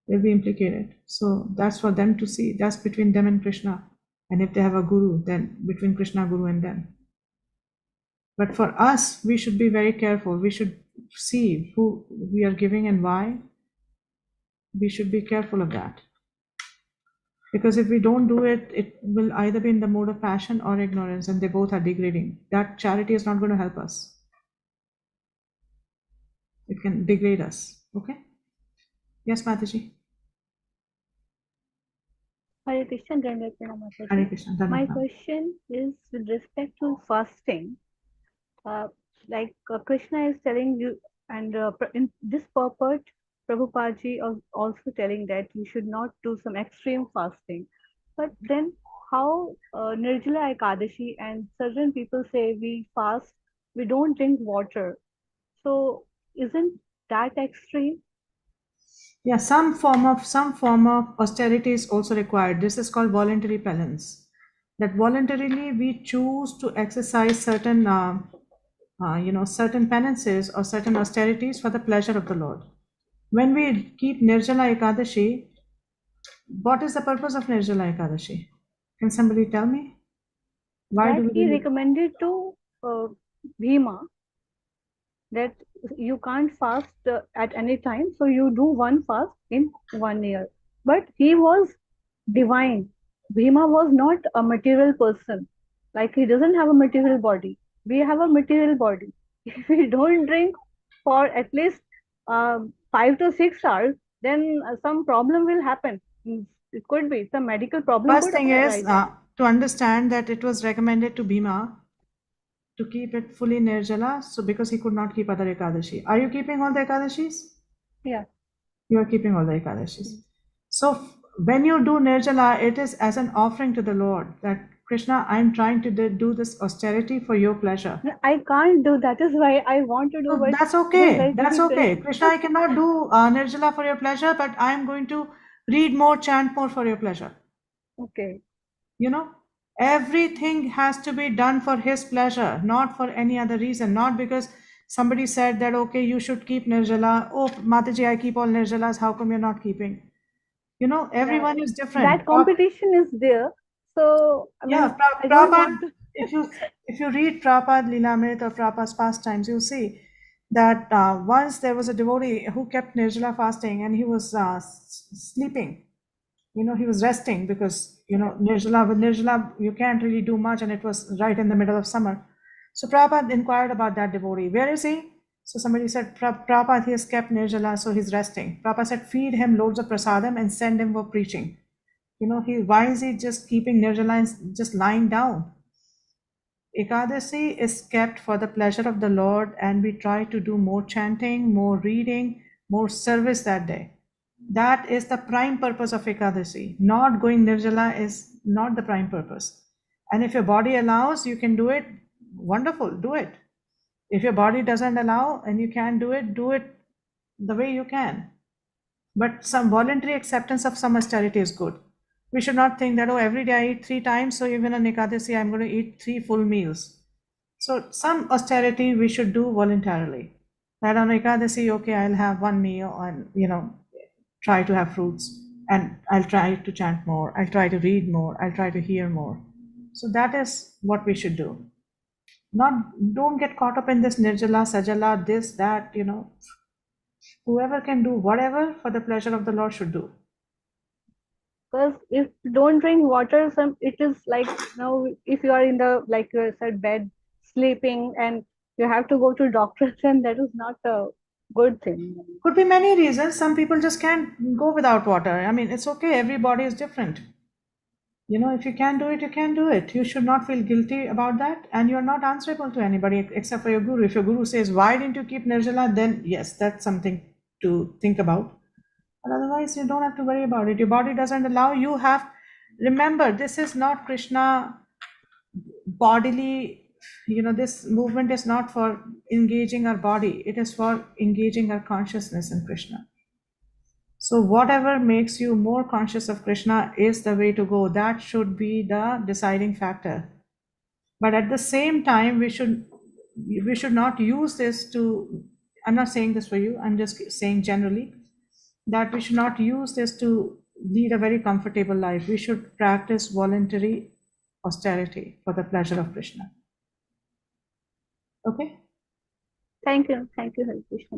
[SPEAKER 1] They'll be implicated. So that's for them to see. That's between them and Krishna. And if they have a guru, then between Krishna, guru, and them. But for us, we should be very careful. We should see who we are giving and why. We should be careful of that. Because if we don't do it, it will either be in the mode of passion or ignorance, and they both are degrading. That charity is not going to help us. It can degrade us. Okay? Yes, Mataji.
[SPEAKER 8] Hare Krishna, Dandavata Pranam, Mataji.
[SPEAKER 1] Hare Krishna.
[SPEAKER 8] My
[SPEAKER 1] Dhamma.
[SPEAKER 8] question is with respect to fasting. Krishna is telling you, and in this purport, Prabhupada is also telling that you should not do some extreme fasting. But then, how Nirjala Ekadashi and certain people say we fast, we don't drink water. So, isn't that extreme?
[SPEAKER 1] Yeah, some form of austerity is also required. This is called voluntary penance. That voluntarily we choose to exercise certain certain penances or certain austerities for the pleasure of the Lord. When we keep Nirjala Ekadashi, what is the purpose of Nirjala Ekadashi? Can somebody tell me? Why
[SPEAKER 8] that
[SPEAKER 1] do we
[SPEAKER 8] he
[SPEAKER 1] believe?
[SPEAKER 8] recommended to Bhima that you can't fast at any time, so you do one fast in 1 year. But he was divine. Bhima was not a material person. Like he doesn't have a material body. We have a material body. If we don't drink for at least 5 to 6 hours, then some problem will happen. It could be some medical problem
[SPEAKER 1] First
[SPEAKER 8] could
[SPEAKER 1] thing is
[SPEAKER 8] arise.
[SPEAKER 1] to understand that it was recommended to Bhima to keep it fully Nirjala, so because he could not keep other Ekadashi. Are you keeping all the Ekadashis?
[SPEAKER 8] Yeah.
[SPEAKER 1] You are keeping all the Ekadashis. So when you do Nirjala, it is as an offering to the Lord that Krishna, I'm trying to do this austerity for your pleasure.
[SPEAKER 8] I can't do that. Is why I want to do,
[SPEAKER 1] So
[SPEAKER 8] but
[SPEAKER 1] that's
[SPEAKER 8] it is
[SPEAKER 1] okay.
[SPEAKER 8] very
[SPEAKER 1] That's
[SPEAKER 8] difficult.
[SPEAKER 1] okay. Krishna, I cannot do Nirjala for your pleasure, but I am going to read more, chant more for your pleasure.
[SPEAKER 8] Okay.
[SPEAKER 1] You know, everything has to be done for his pleasure, not for any other reason, not because somebody said that, okay, you should keep Nirjala. Oh, Mataji, I keep all Nirjalas. How come you're not keeping? You know, everyone is different.
[SPEAKER 8] That competition is there. So I mean,
[SPEAKER 1] Yeah,
[SPEAKER 8] I don't
[SPEAKER 1] Prabhupada,
[SPEAKER 8] want to.
[SPEAKER 1] if you read Prabhupada Lilamrit or Prabhupada's pastimes, you'll see that once there was a devotee who kept Nirjala fasting and he was sleeping. You know, he was resting because, you know, with Nirjala, you can't really do much, and it was right in the middle of summer. So Prabhupada inquired about that devotee. Where is he? So somebody said, Prabhupada, he has kept Nirjala, so he's resting. Prabhupada said, feed him loads of prasadam and send him for preaching. You know, why is he just keeping Nirjala and just lying down? Ekadasi is kept for the pleasure of the Lord, and we try to do more chanting, more reading, more service that day. That is the prime purpose of Ekadasi. Not going Nirjala is not the prime purpose. And if your body allows, you can do it. Wonderful, do it. If your body doesn't allow and you can't do it the way you can. But some voluntary acceptance of some austerity is good. We should not think that, oh, every day I eat 3 times, so even on Ekadasi, I'm going to eat 3 full meals. So some austerity we should do voluntarily. That on Ekadasi, okay, I'll have 1 meal and, you know, try to have fruits, and I'll try to chant more, I'll try to read more, I'll try to hear more. So that is what we should do. Don't get caught up in this Nirjala, Sajala, this, that, you know. Whoever can do whatever for the pleasure of the Lord should do.
[SPEAKER 8] Because if you don't drink water, it is like, you know, if you are in the, like you said, bed sleeping and you have to go to doctor, then that is not a good thing.
[SPEAKER 1] Could be many reasons. Some people just can't go without water. I mean, it's okay. Everybody is different. You know, if you can do it, you can do it. You should not feel guilty about that. And you're not answerable to anybody except for your guru. If your guru says, why didn't you keep Nirjala? Then yes, that's something to think about. But otherwise, you don't have to worry about it. Your body doesn't allow. Remember, this is not Krishna bodily. You know, this movement is not for engaging our body. It is for engaging our consciousness in Krishna. So whatever makes you more conscious of Krishna is the way to go. That should be the deciding factor. But at the same time, we should not use this to, I'm not saying this for you, I'm just saying generally, that we should not use this to lead a very comfortable life. We should practice voluntary austerity for the pleasure of Krishna. Okay?
[SPEAKER 8] Thank you. Thank you, Hare Krishna.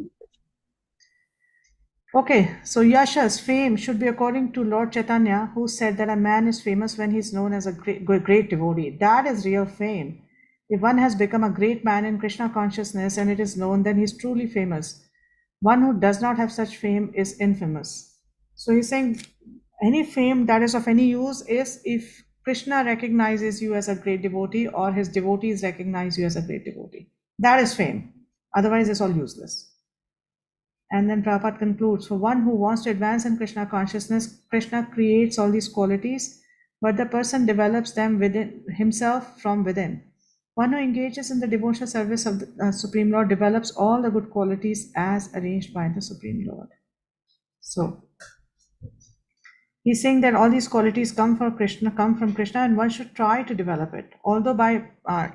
[SPEAKER 1] Okay, so Yasha's fame should be according to Lord Chaitanya, who said that a man is famous when he's known as a great devotee. That is real fame. If one has become a great man in Krishna consciousness and it is known, then he's truly famous. One who does not have such fame is infamous. So he's saying any fame that is of any use is if Krishna recognizes you as a great devotee or his devotees recognize you as a great devotee. That is fame. Otherwise, it's all useless. And then Prabhupada concludes, for one who wants to advance in Krishna consciousness, Krishna creates all these qualities, but the person develops them within himself from within. One who engages in the devotional service of the Supreme Lord develops all the good qualities as arranged by the Supreme Lord. So, he's saying that all these qualities come from Krishna, and one should try to develop it. Although by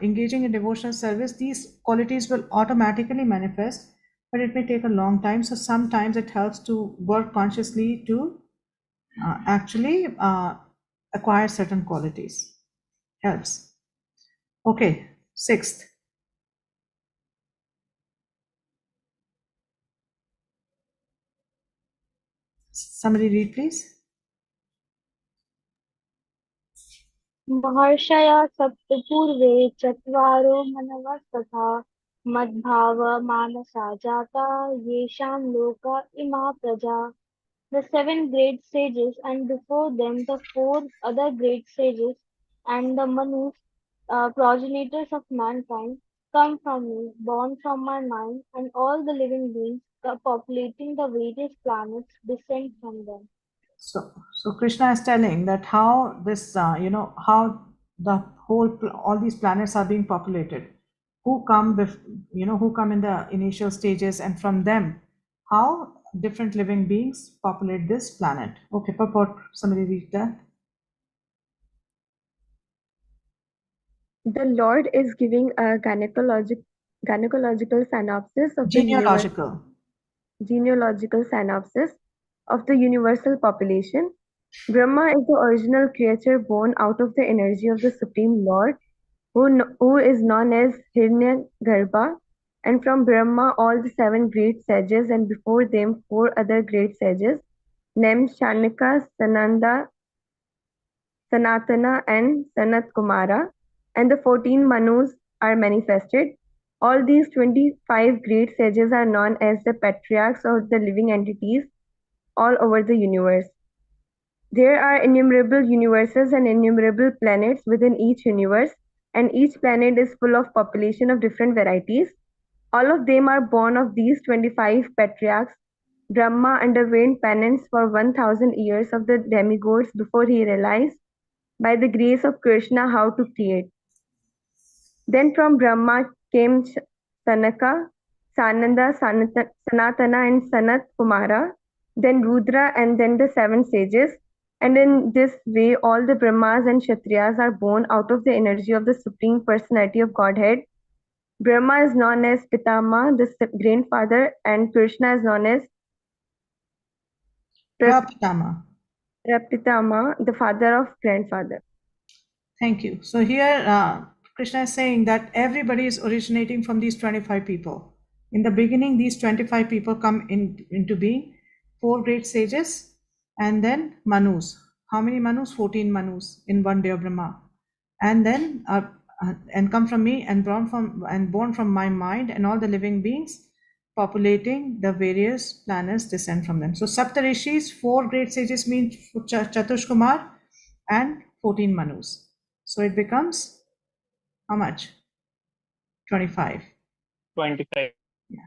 [SPEAKER 1] engaging in devotional service, these qualities will automatically manifest, but it may take a long time. So sometimes it helps to work consciously to actually acquire certain qualities. Helps. Okay, sixth. Somebody read, please.
[SPEAKER 10] महर्षया सप्तपूर्वे चत्वारो मनवस्तथा मद्भावमानसा जाता येषां लोका इमा प्रजा. The seven great sages, and before them the four other great sages, and the Manus, progenitors of mankind, come from me, born from my mind, and all the living beings populating the various planets descend from them.
[SPEAKER 1] So Krishna is telling that how this, how the all these planets are being populated. Who come, who come in the initial stages, and from them, how different living beings populate this planet. Okay, purport. Somebody read that.
[SPEAKER 11] The Lord is giving a gynecological synopsis of the genealogical synopsis of the universal population. Brahma is the original creature born out of the energy of the Supreme Lord, who is known as Hiranyagarbha, and from Brahma all the seven great sages, and before them four other great sages, named Shanika, Sananda, Sanatana, and Sanat Kumara, and the 14 Manus are manifested. All these 25 great sages are known as the patriarchs of the living entities all over the universe. There are innumerable universes and innumerable planets within each universe, and each planet is full of population of different varieties. All of them are born of these 25 patriarchs. Brahma underwent penance for 1000 years of the demigods before he realized, by the grace of Krishna, how to create. Then from Brahma came Sanaka, Sananda, Sanatana, and Sanat Kumara, then Rudra, and then the seven sages. And in this way, all the Brahmas and Kshatriyas are born out of the energy of the Supreme Personality of Godhead. Brahma is known as Pitama, the grandfather, and Krishna is known as
[SPEAKER 1] Prapitama,
[SPEAKER 11] the father of grandfather.
[SPEAKER 1] Thank you. So here, Krishna is saying that everybody is originating from these 25 people. In the beginning, these 25 people come into being, four great sages, and then Manus. How many Manus? 14 Manus in one day of Brahma. And then, and come from me and born from my mind, and all the living beings populating the various planets descend from them. So Saptarishis, four great sages mean Chatush Kumar, and 14 Manus. So it becomes how much? 25.
[SPEAKER 5] 25.
[SPEAKER 1] Yeah.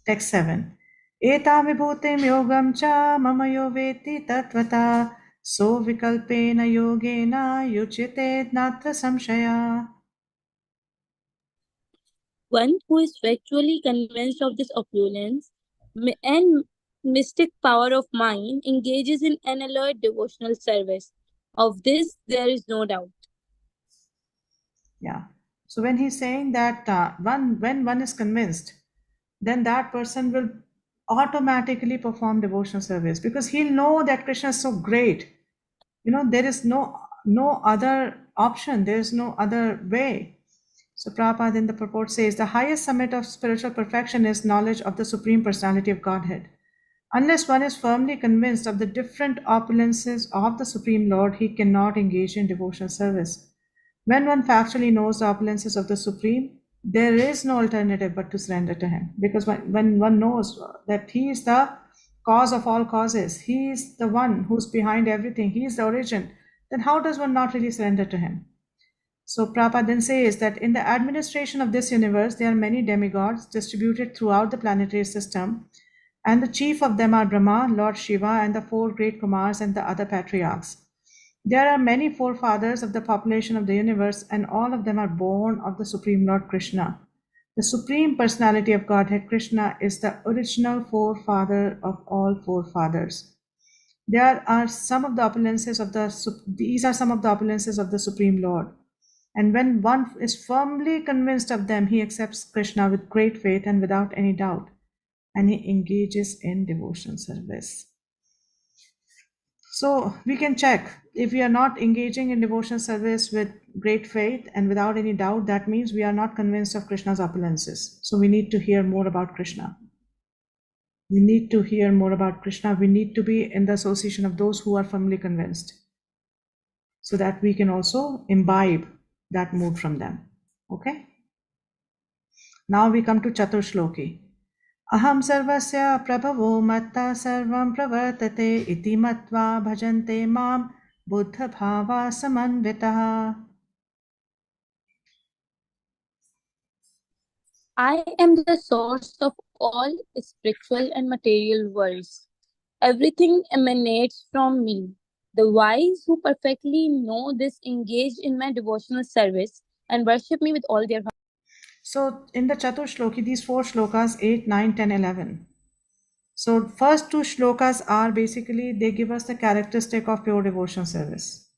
[SPEAKER 1] Text 7. Etam vibhutim yogam cha mama yo veti tatvata so vikalpena yogena yuchite natra samshaya.
[SPEAKER 3] One who is factually convinced of this opulence and mystic power of mind engages in an alert devotional service. Of this, there is no doubt.
[SPEAKER 1] Yeah. So when he's saying that when one is convinced, then that person will automatically perform devotional service because he'll know that Krishna is so great. There is no other option. There is no other way. So Prabhupada in the purport says, the highest summit of spiritual perfection is knowledge of the Supreme Personality of Godhead. Unless one is firmly convinced of the different opulences of the Supreme Lord, he cannot engage in devotional service. When one factually knows the opulences of the Supreme, there is no alternative but to surrender to Him. Because when one knows that He is the cause of all causes, He is the one who's behind everything, He is the origin, then how does one not really surrender to Him? So Prabhupada then says that in the administration of this universe, there are many demigods distributed throughout the planetary system, and the chief of them are Brahma, Lord Shiva, and the four great Kumars and the other patriarchs. There are many forefathers of the population of the universe, and all of them are born of the Supreme Lord Krishna. The Supreme Personality of Godhead, Krishna, is the original forefather of all forefathers. These are some of the opulences of the Supreme Lord. And when one is firmly convinced of them, he accepts Krishna with great faith and without any doubt, and he engages in devotional service. So we can check if we are not engaging in devotional service with great faith and without any doubt, that means we are not convinced of Krishna's opulences. So we need to hear more about Krishna. We need to hear more about Krishna. We need to be in the association of those who are firmly convinced so that we can also imbibe that mood from them. Okay? Now we come to Chaturshloki. Aham sarvasya prabhavo matta sarvam pravartate iti matva bhajante mam buddha bhava samanvitaha.
[SPEAKER 3] I am the source of all spiritual and material worlds. Everything emanates from me. The wise who perfectly know this engage in my devotional service and worship me with all their heart.
[SPEAKER 1] So in the Chaturshloki, these 4 shlokas, 8, 9, 10, 11. So first 2 shlokas are basically, they give us the characteristic of pure devotional service.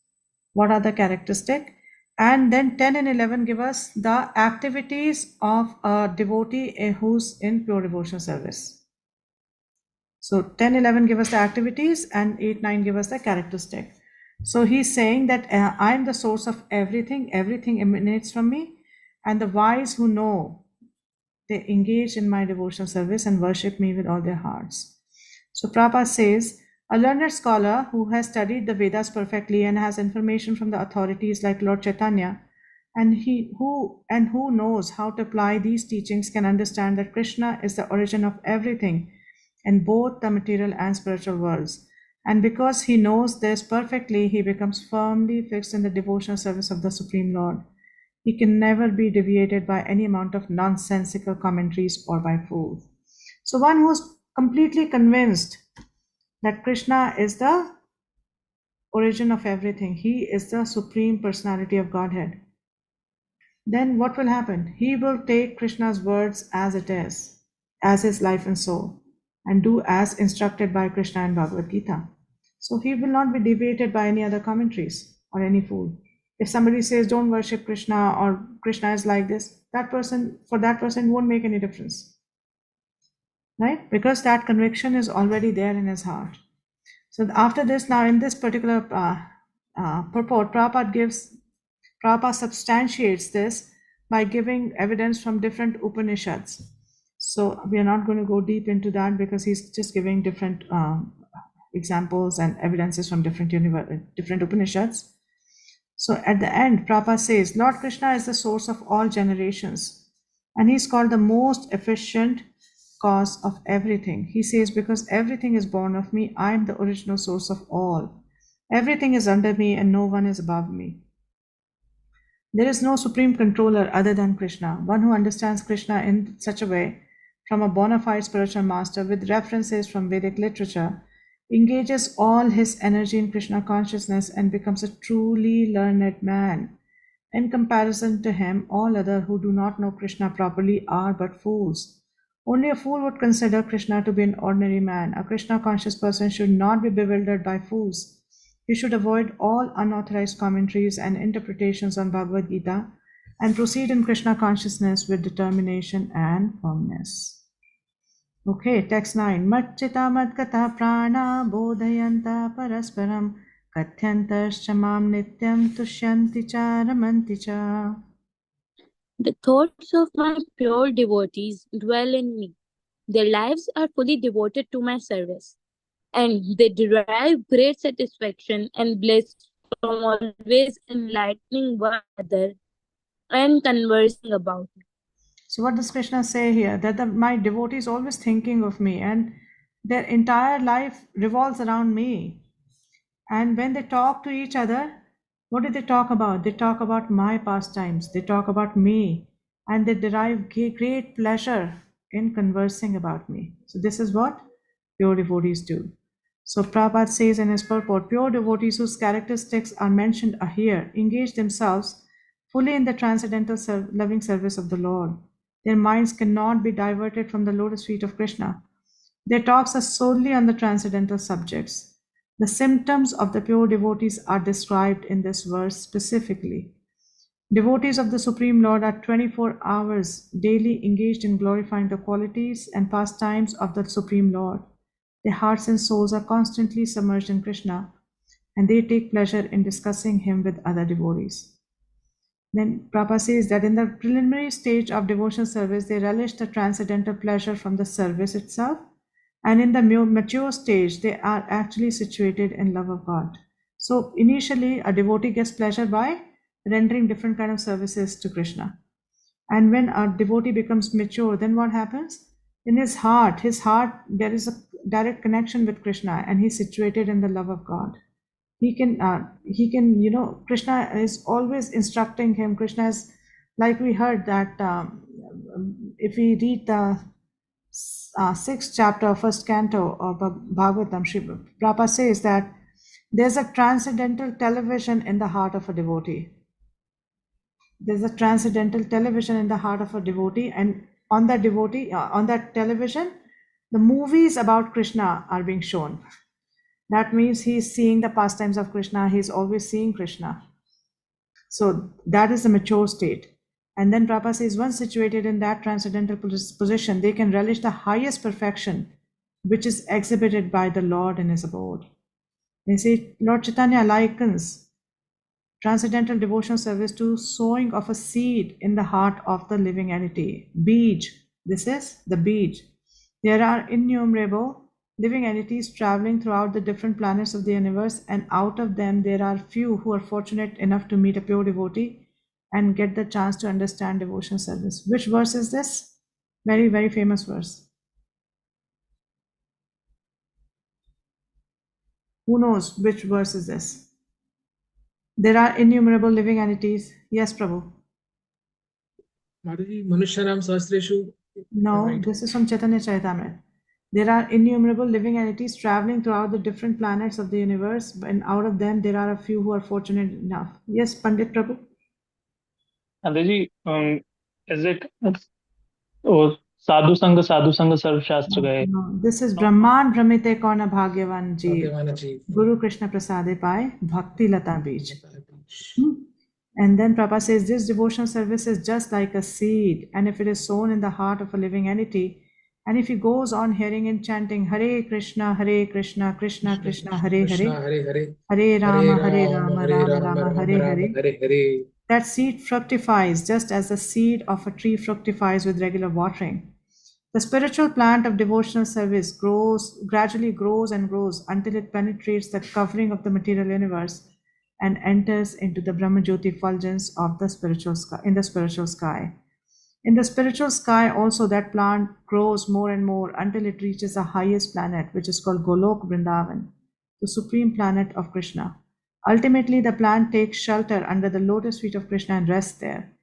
[SPEAKER 1] What are the characteristic? And then 10 and 11 give us the activities of a devotee who's in pure devotional service. So 10, 11 give us the activities and 8, 9 give us the characteristic. So he's saying that I am the source of everything, everything emanates from me, and the wise who know, they engage in my devotional service and worship me with all their hearts. So Prabhupada says, a learned scholar who has studied the Vedas perfectly and has information from the authorities like Lord Chaitanya, and who knows how to apply these teachings can understand that Krishna is the origin of everything in both the material and spiritual worlds. And because he knows this perfectly, he becomes firmly fixed in the devotional service of the Supreme Lord. He can never be deviated by any amount of nonsensical commentaries or by fools. So one who's completely convinced that Krishna is the origin of everything, he is the Supreme Personality of Godhead, then what will happen? He will take Krishna's words as it is, as his life and soul, and do as instructed by Krishna in Bhagavad Gita. So he will not be deviated by any other commentaries or any fool. If somebody says don't worship Krishna or Krishna is like this, for that person won't make any difference. Right? Because that conviction is already there in his heart. So after this, now in this particular purport, Prabhupada substantiates this by giving evidence from different Upanishads. So we are not going to go deep into that because he's just giving different examples and evidences from different Upanishads. So at the end, Prabhupada says, Lord Krishna is the source of all generations, and he's called the most efficient cause of everything. He says, because everything is born of me, I am the original source of all. Everything is under me and no one is above me. There is no supreme controller other than Krishna. One who understands Krishna in such a way, from a bona fide spiritual master with references from Vedic literature, engages all his energy in Krishna consciousness and becomes a truly learned man. In comparison to him, all other who do not know Krishna properly are but fools. Only a fool would consider Krishna to be an ordinary man. A Krishna conscious person should not be bewildered by fools. He should avoid all unauthorized commentaries and interpretations on Bhagavad Gita and proceed in Krishna consciousness with determination and firmness. Okay, text 9. Matchita madgata prana bodhayanta parasparam kathyantascha mam nityam tushyanti cha ramanti cha.
[SPEAKER 3] The thoughts of my pure devotees dwell in me. Their lives are fully devoted to my service, and they derive great satisfaction and bliss from always enlightening one another and conversing about me.
[SPEAKER 1] So what does Krishna say here? That my devotee is always thinking of me and their entire life revolves around me. And when they talk to each other, what do they talk about? They talk about my pastimes. They talk about me. And they derive great pleasure in conversing about me. So this is what pure devotees do. So Prabhupada says in his purport, pure devotees whose characteristics are mentioned here engage themselves fully in the transcendental loving service of the Lord. Their minds cannot be diverted from the lotus feet of Krishna. Their talks are solely on the transcendental subjects. The symptoms of the pure devotees are described in this verse specifically. Devotees of the Supreme Lord are 24 hours daily engaged in glorifying the qualities and pastimes of the Supreme Lord. Their hearts and souls are constantly submerged in Krishna. and they take pleasure in discussing him with other devotees. Then Prabhupada says that in the preliminary stage of devotional service, they relish the transcendental pleasure from the service itself, and in the mature stage, they are actually situated in love of God. So initially, a devotee gets pleasure by rendering different kind of services to Krishna. And when a devotee becomes mature, then what happens? In his heart, there is a direct connection with Krishna, and he's situated in the love of God. He can, Krishna is always instructing him. Krishna is, like we heard that if we read the sixth chapter, first canto of Bhagavatam, Sri Prabhupada says that there's a transcendental television in the heart of a devotee. There's a transcendental television in the heart of a devotee, and on that devotee, on that television, the movies about Krishna are being shown. That means he's seeing the pastimes of Krishna, he's always seeing Krishna. So that is the mature state. And then Prabhupada says, once situated in that transcendental position, they can relish the highest perfection, which is exhibited by the Lord in his abode. They say, Lord Chaitanya likens transcendental devotional service to sowing of a seed in the heart of the living entity. Bij, this is the bij. There are innumerable living entities traveling throughout the different planets of the universe, and out of them there are few who are fortunate enough to meet a pure devotee and get the chance to understand devotional service. Which verse is this? Very, very famous verse. Who knows which verse is this? There are innumerable living entities. Yes, Prabhu.
[SPEAKER 2] Mataji, Manushyanam Sahasreshu.
[SPEAKER 1] No,
[SPEAKER 2] Right.
[SPEAKER 1] this is from Chaitanya Charitamrita. There are innumerable living entities traveling throughout the different planets of the universe, and out of them there are a few who are fortunate enough. Yes, Pandit Prabhu.
[SPEAKER 5] Andaji, is it oh, Sadhu Sangha Sarv Shastra Gaye?
[SPEAKER 1] No, this is
[SPEAKER 5] No?
[SPEAKER 1] Brahman Brahmite Kauna Bhagyavan Jeev.
[SPEAKER 2] Bhagavanaji.
[SPEAKER 1] Guru Krishna Prasade Pai Bhakti Lata Beach. And then Prabhupada says this devotional service is just like a seed, and if it is sown in the heart of a living entity, and if he goes on hearing and chanting Hare Krishna, Krishna Krishna, Hare
[SPEAKER 2] Krishna,
[SPEAKER 1] Hare,
[SPEAKER 2] Hare
[SPEAKER 1] Hare Rama,
[SPEAKER 2] Hare
[SPEAKER 1] Rama,
[SPEAKER 2] Hare
[SPEAKER 1] Rama
[SPEAKER 2] Rama,
[SPEAKER 1] Rama,
[SPEAKER 2] Rama
[SPEAKER 1] Hare
[SPEAKER 2] Rama,
[SPEAKER 1] Hare,
[SPEAKER 2] Hare Hare.
[SPEAKER 1] that seed fructifies just as the seed of a tree fructifies with regular watering. The spiritual plant of devotional service gradually grows and grows until it penetrates the covering of the material universe and enters into the Brahmajyoti effulgence of the spiritual sky, in the spiritual sky. In the spiritual sky also that plant grows more and more until it reaches the highest planet, which is called Golok Vrindavan, the supreme planet of Krishna. Ultimately, the plant takes shelter under the lotus feet of Krishna and rests there.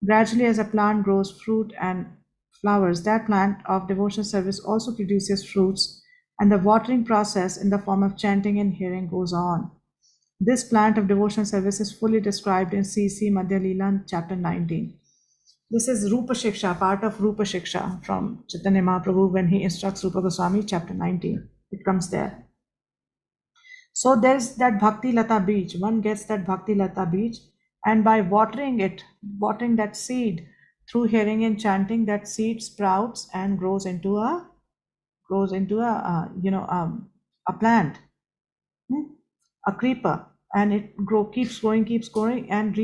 [SPEAKER 1] Gradually, as a plant grows fruit and flowers, that plant of devotional service also produces fruits, and the watering process in the form of chanting and hearing goes on. This plant of devotional service is fully described in CC Madhya Leela, chapter 19. This is Rupa Shiksha, part of Rupa Shiksha from Chaitanya Mahaprabhu when he instructs Rupa Goswami, chapter 19. It comes there. So there's that Bhakti Lata Beach. One gets that Bhakti Lata Beach, and by watering that seed through hearing and chanting, that seed sprouts and grows into a plant, a creeper, and it keeps growing, and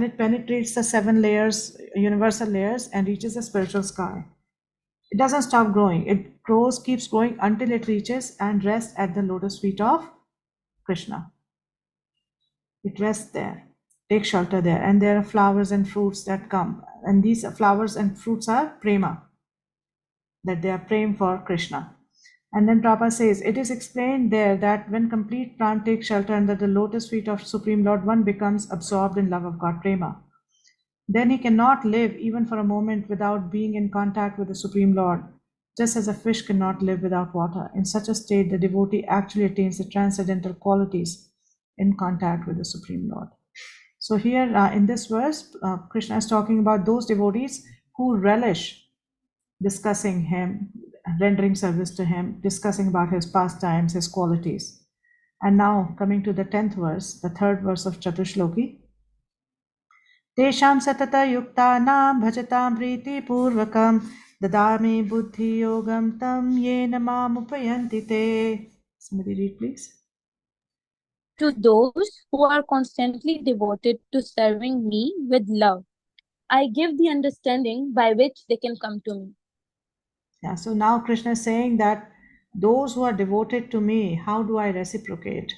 [SPEAKER 1] it penetrates the 7 layers, universal layers, and reaches the spiritual sky. It doesn't stop growing. It keeps growing until it reaches and rests at the lotus feet of Krishna. It rests there, takes shelter there, and there are flowers and fruits that come. And these flowers and fruits are prema, that they are praying for Krishna. And then Prabhupada says, it is explained there that when complete plant takes shelter under the lotus feet of Supreme Lord, one becomes absorbed in love of God, prema. Then he cannot live even for a moment without being in contact with the Supreme Lord, just as a fish cannot live without water. In such a state, the devotee actually attains the transcendental qualities in contact with the Supreme Lord. So here in this verse, Krishna is talking about those devotees who relish discussing him, rendering service to him, discussing about his pastimes, his qualities. And now coming to the 10th verse, the 3rd verse of Chatushloki. Tesham satata yuktanam bhajatam priti purvakam dadami buddhi yogam tam yena mam upayanti te. Somebody read please.
[SPEAKER 3] To those who are constantly devoted to serving me with love, I give the understanding by which they can come to me.
[SPEAKER 1] Yeah, so now Krishna is saying that those who are devoted to me, how do I reciprocate?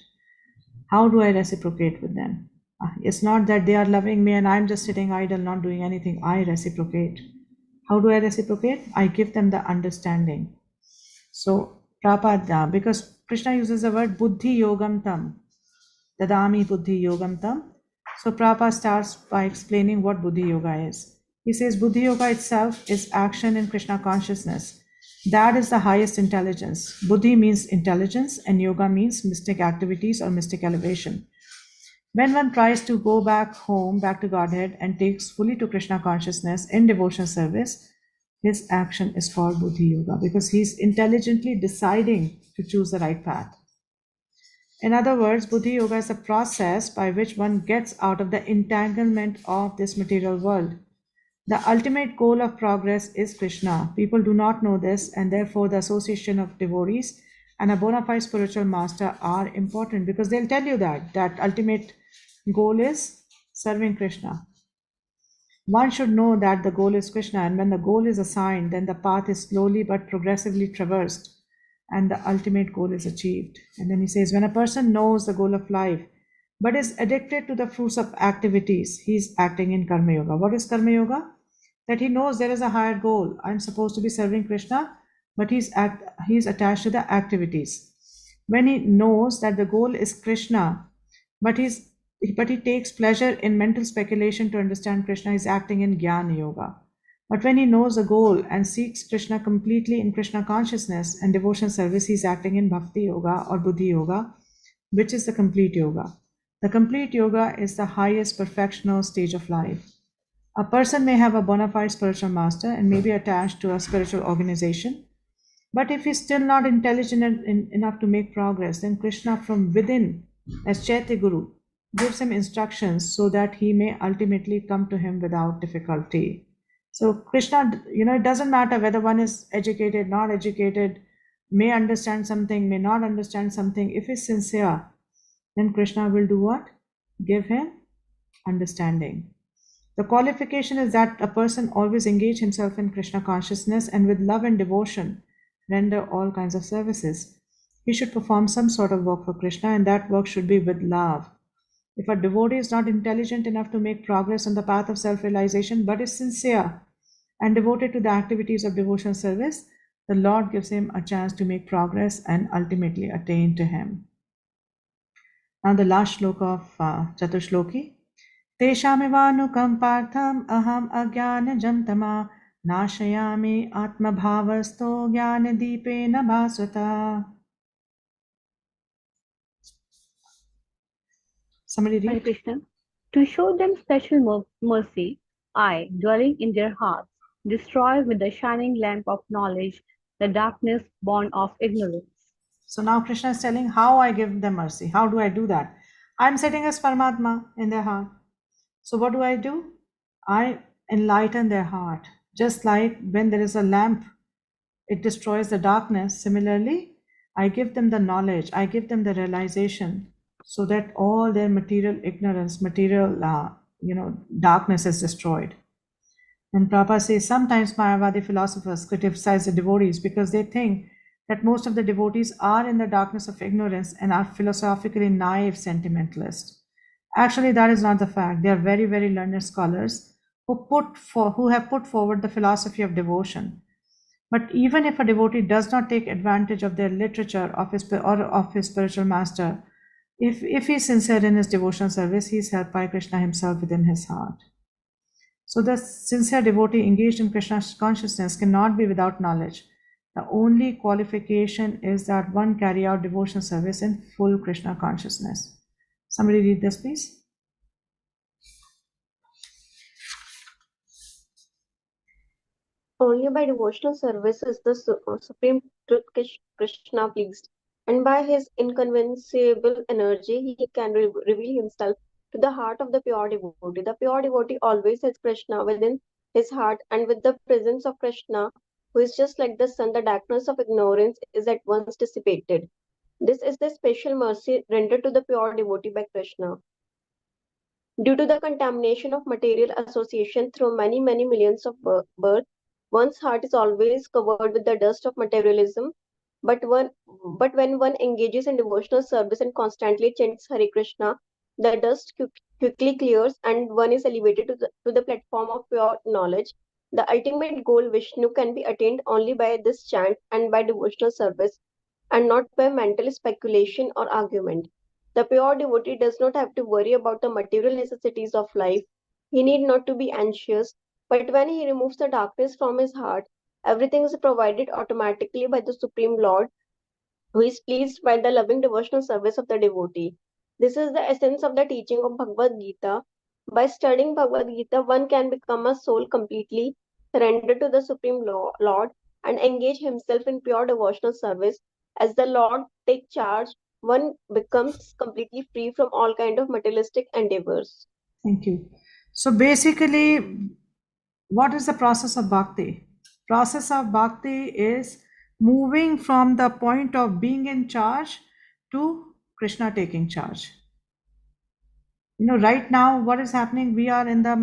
[SPEAKER 1] How do I reciprocate with them? It's not that they are loving me and I'm just sitting idle, not doing anything. I reciprocate. How do I reciprocate? I give them the understanding. So, Prabhupada, because Krishna uses the word buddhi yogam tam, dadami buddhi yogam tam. So, Prabhupada starts by explaining what buddhi yoga is. He says buddhi yoga itself is action in Krishna consciousness. That is the highest intelligence. Buddhi means intelligence, and yoga means mystic activities or mystic elevation. When one tries to go back home, back to Godhead, and takes fully to Krishna consciousness in devotion service, his action is called Buddhi Yoga because he's intelligently deciding to choose the right path. In other words, Buddhi Yoga is a process by which one gets out of the entanglement of this material world. The ultimate goal of progress is Krishna. People do not know this, and therefore, the association of devotees and a bona fide spiritual master are important because they'll tell you that ultimate goal is serving Krishna. One should know that the goal is Krishna, and when the goal is assigned, then the path is slowly but progressively traversed, and the ultimate goal is achieved. And then he says, when a person knows the goal of life but is addicted to the fruits of activities, he's acting in Karma Yoga. What is Karma Yoga? That he knows there is a higher goal. I'm supposed to be serving Krishna, but he's attached to the activities. When he knows that the goal is Krishna, but he takes pleasure in mental speculation to understand Krishna, is acting in Jnana Yoga. But when he knows the goal and seeks Krishna completely in Krishna consciousness and devotion service, he is acting in Bhakti Yoga or Buddhi Yoga, which is the complete yoga. The complete yoga is the highest perfectional stage of life. A person may have a bona fide spiritual master and may be attached to a spiritual organization, but if he's still not intelligent enough to make progress, then Krishna from within, as Chaitya Guru, gives him instructions so that he may ultimately come to him without difficulty. So Krishna, it doesn't matter whether one is educated, not educated, may understand something, may not understand something. If he's sincere, then Krishna will do what? Give him understanding. The qualification is that a person always engage himself in Krishna consciousness and with love and devotion render all kinds of services. He should perform some sort of work for Krishna, and that work should be with love. If a devotee is not intelligent enough to make progress on the path of self realization but is sincere and devoted to the activities of devotion service, the Lord gives him a chance to make progress and ultimately attain to Him. Now, the last shloka of Chatushloki. तेषामिवानुकम्पार्थम् अहम् अज्ञानजं तमा नाशयामि आत्मभावस्थो ज्ञानदीपेन भास्वता. Somebody
[SPEAKER 8] Hare
[SPEAKER 1] read.
[SPEAKER 8] Krishna. To show them special mercy, I, dwelling in their hearts, destroy with the shining lamp of knowledge the darkness born of ignorance.
[SPEAKER 1] So now Krishna is telling how I give them mercy. How do I do that? I'm sitting as Paramatma in their heart. So what do? I enlighten their heart. Just like when there is a lamp, it destroys the darkness. Similarly, I give them the knowledge, I give them the realization so that all their material ignorance, material, darkness is destroyed. And Prabhupada says sometimes Mayavadi philosophers criticize the devotees because they think that most of the devotees are in the darkness of ignorance and are philosophically naive sentimentalists. Actually, that is not the fact. They are very, very learned scholars who have put forward the philosophy of devotion. But even if a devotee does not take advantage of their literature of his spiritual master, if he is sincere in his devotional service, he is helped by Krishna himself within his heart. So the sincere devotee engaged in Krishna's consciousness cannot be without knowledge. The only qualification is that one carry out devotional service in full Krishna consciousness. Somebody read this, please.
[SPEAKER 11] Only by devotional service is the supreme truth Krishna pleased, and by his inconceivable energy he can reveal himself to the heart of the pure devotee. The pure devotee always has Krishna within his heart, and with the presence of Krishna, who is just like the sun, the darkness of ignorance is at once dissipated.
[SPEAKER 12] This is the special mercy rendered to the pure devotee by Krishna. Due to the contamination of material association through many, many millions of births, one's heart is always covered with the dust of materialism. But when one engages in devotional service and constantly chants Hare Krishna, the dust quickly clears and one is elevated to the platform of pure knowledge. The ultimate goal, Vishnu, can be attained only by this chant and by devotional service, and not by mental speculation or argument. The pure devotee does not have to worry about the material necessities of life. He need not to be anxious, but when he removes the darkness from his heart, everything is provided automatically by the Supreme Lord, who is pleased by the loving devotional service of the devotee. This is the essence of the teaching of Bhagavad Gita. By studying Bhagavad Gita, one can become a soul completely surrendered to the Supreme Lord and engage himself in pure devotional service. As the Lord takes charge, one becomes completely free from all kind of materialistic endeavors.
[SPEAKER 1] Thank you. So basically, what is the process of bhakti? Process of bhakti is moving from the point of being in charge to Krishna taking charge. Right now, what is happening? We are in the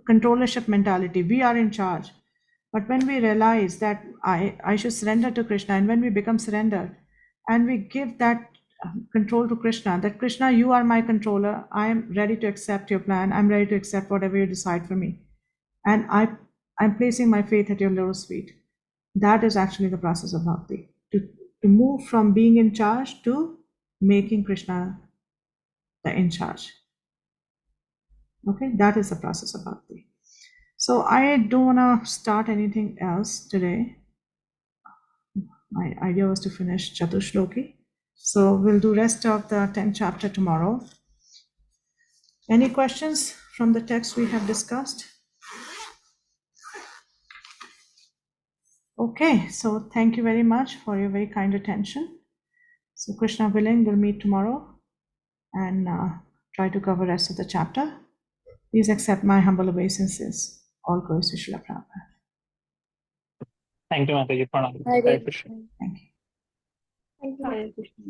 [SPEAKER 1] controllership mentality. We are in charge. But when we realize that I should surrender to Krishna, and when we become surrendered, and we give that control to Krishna, that Krishna, you are my controller. I am ready to accept your plan. I'm ready to accept whatever you decide for me. And I'm placing my faith at your lotus feet. That is actually the process of bhakti. To move from being in charge to making Krishna the in charge. Okay, that is the process of bhakti. So I don't want to start anything else today. My idea was to finish Chatushloki. So we'll do rest of the 10th chapter tomorrow. Any questions from the text we have discussed? Okay, so thank you very much for your very kind attention. So Krishna willing, we'll meet tomorrow and try to cover rest of the chapter. Please accept my humble obeisances. All glories to Srila Prabhupada.
[SPEAKER 5] Thank you, Mataji, for
[SPEAKER 6] Hare
[SPEAKER 5] Hare
[SPEAKER 6] Krishna.
[SPEAKER 1] Thank you.
[SPEAKER 10] Thank you.
[SPEAKER 8] Hare Krishna.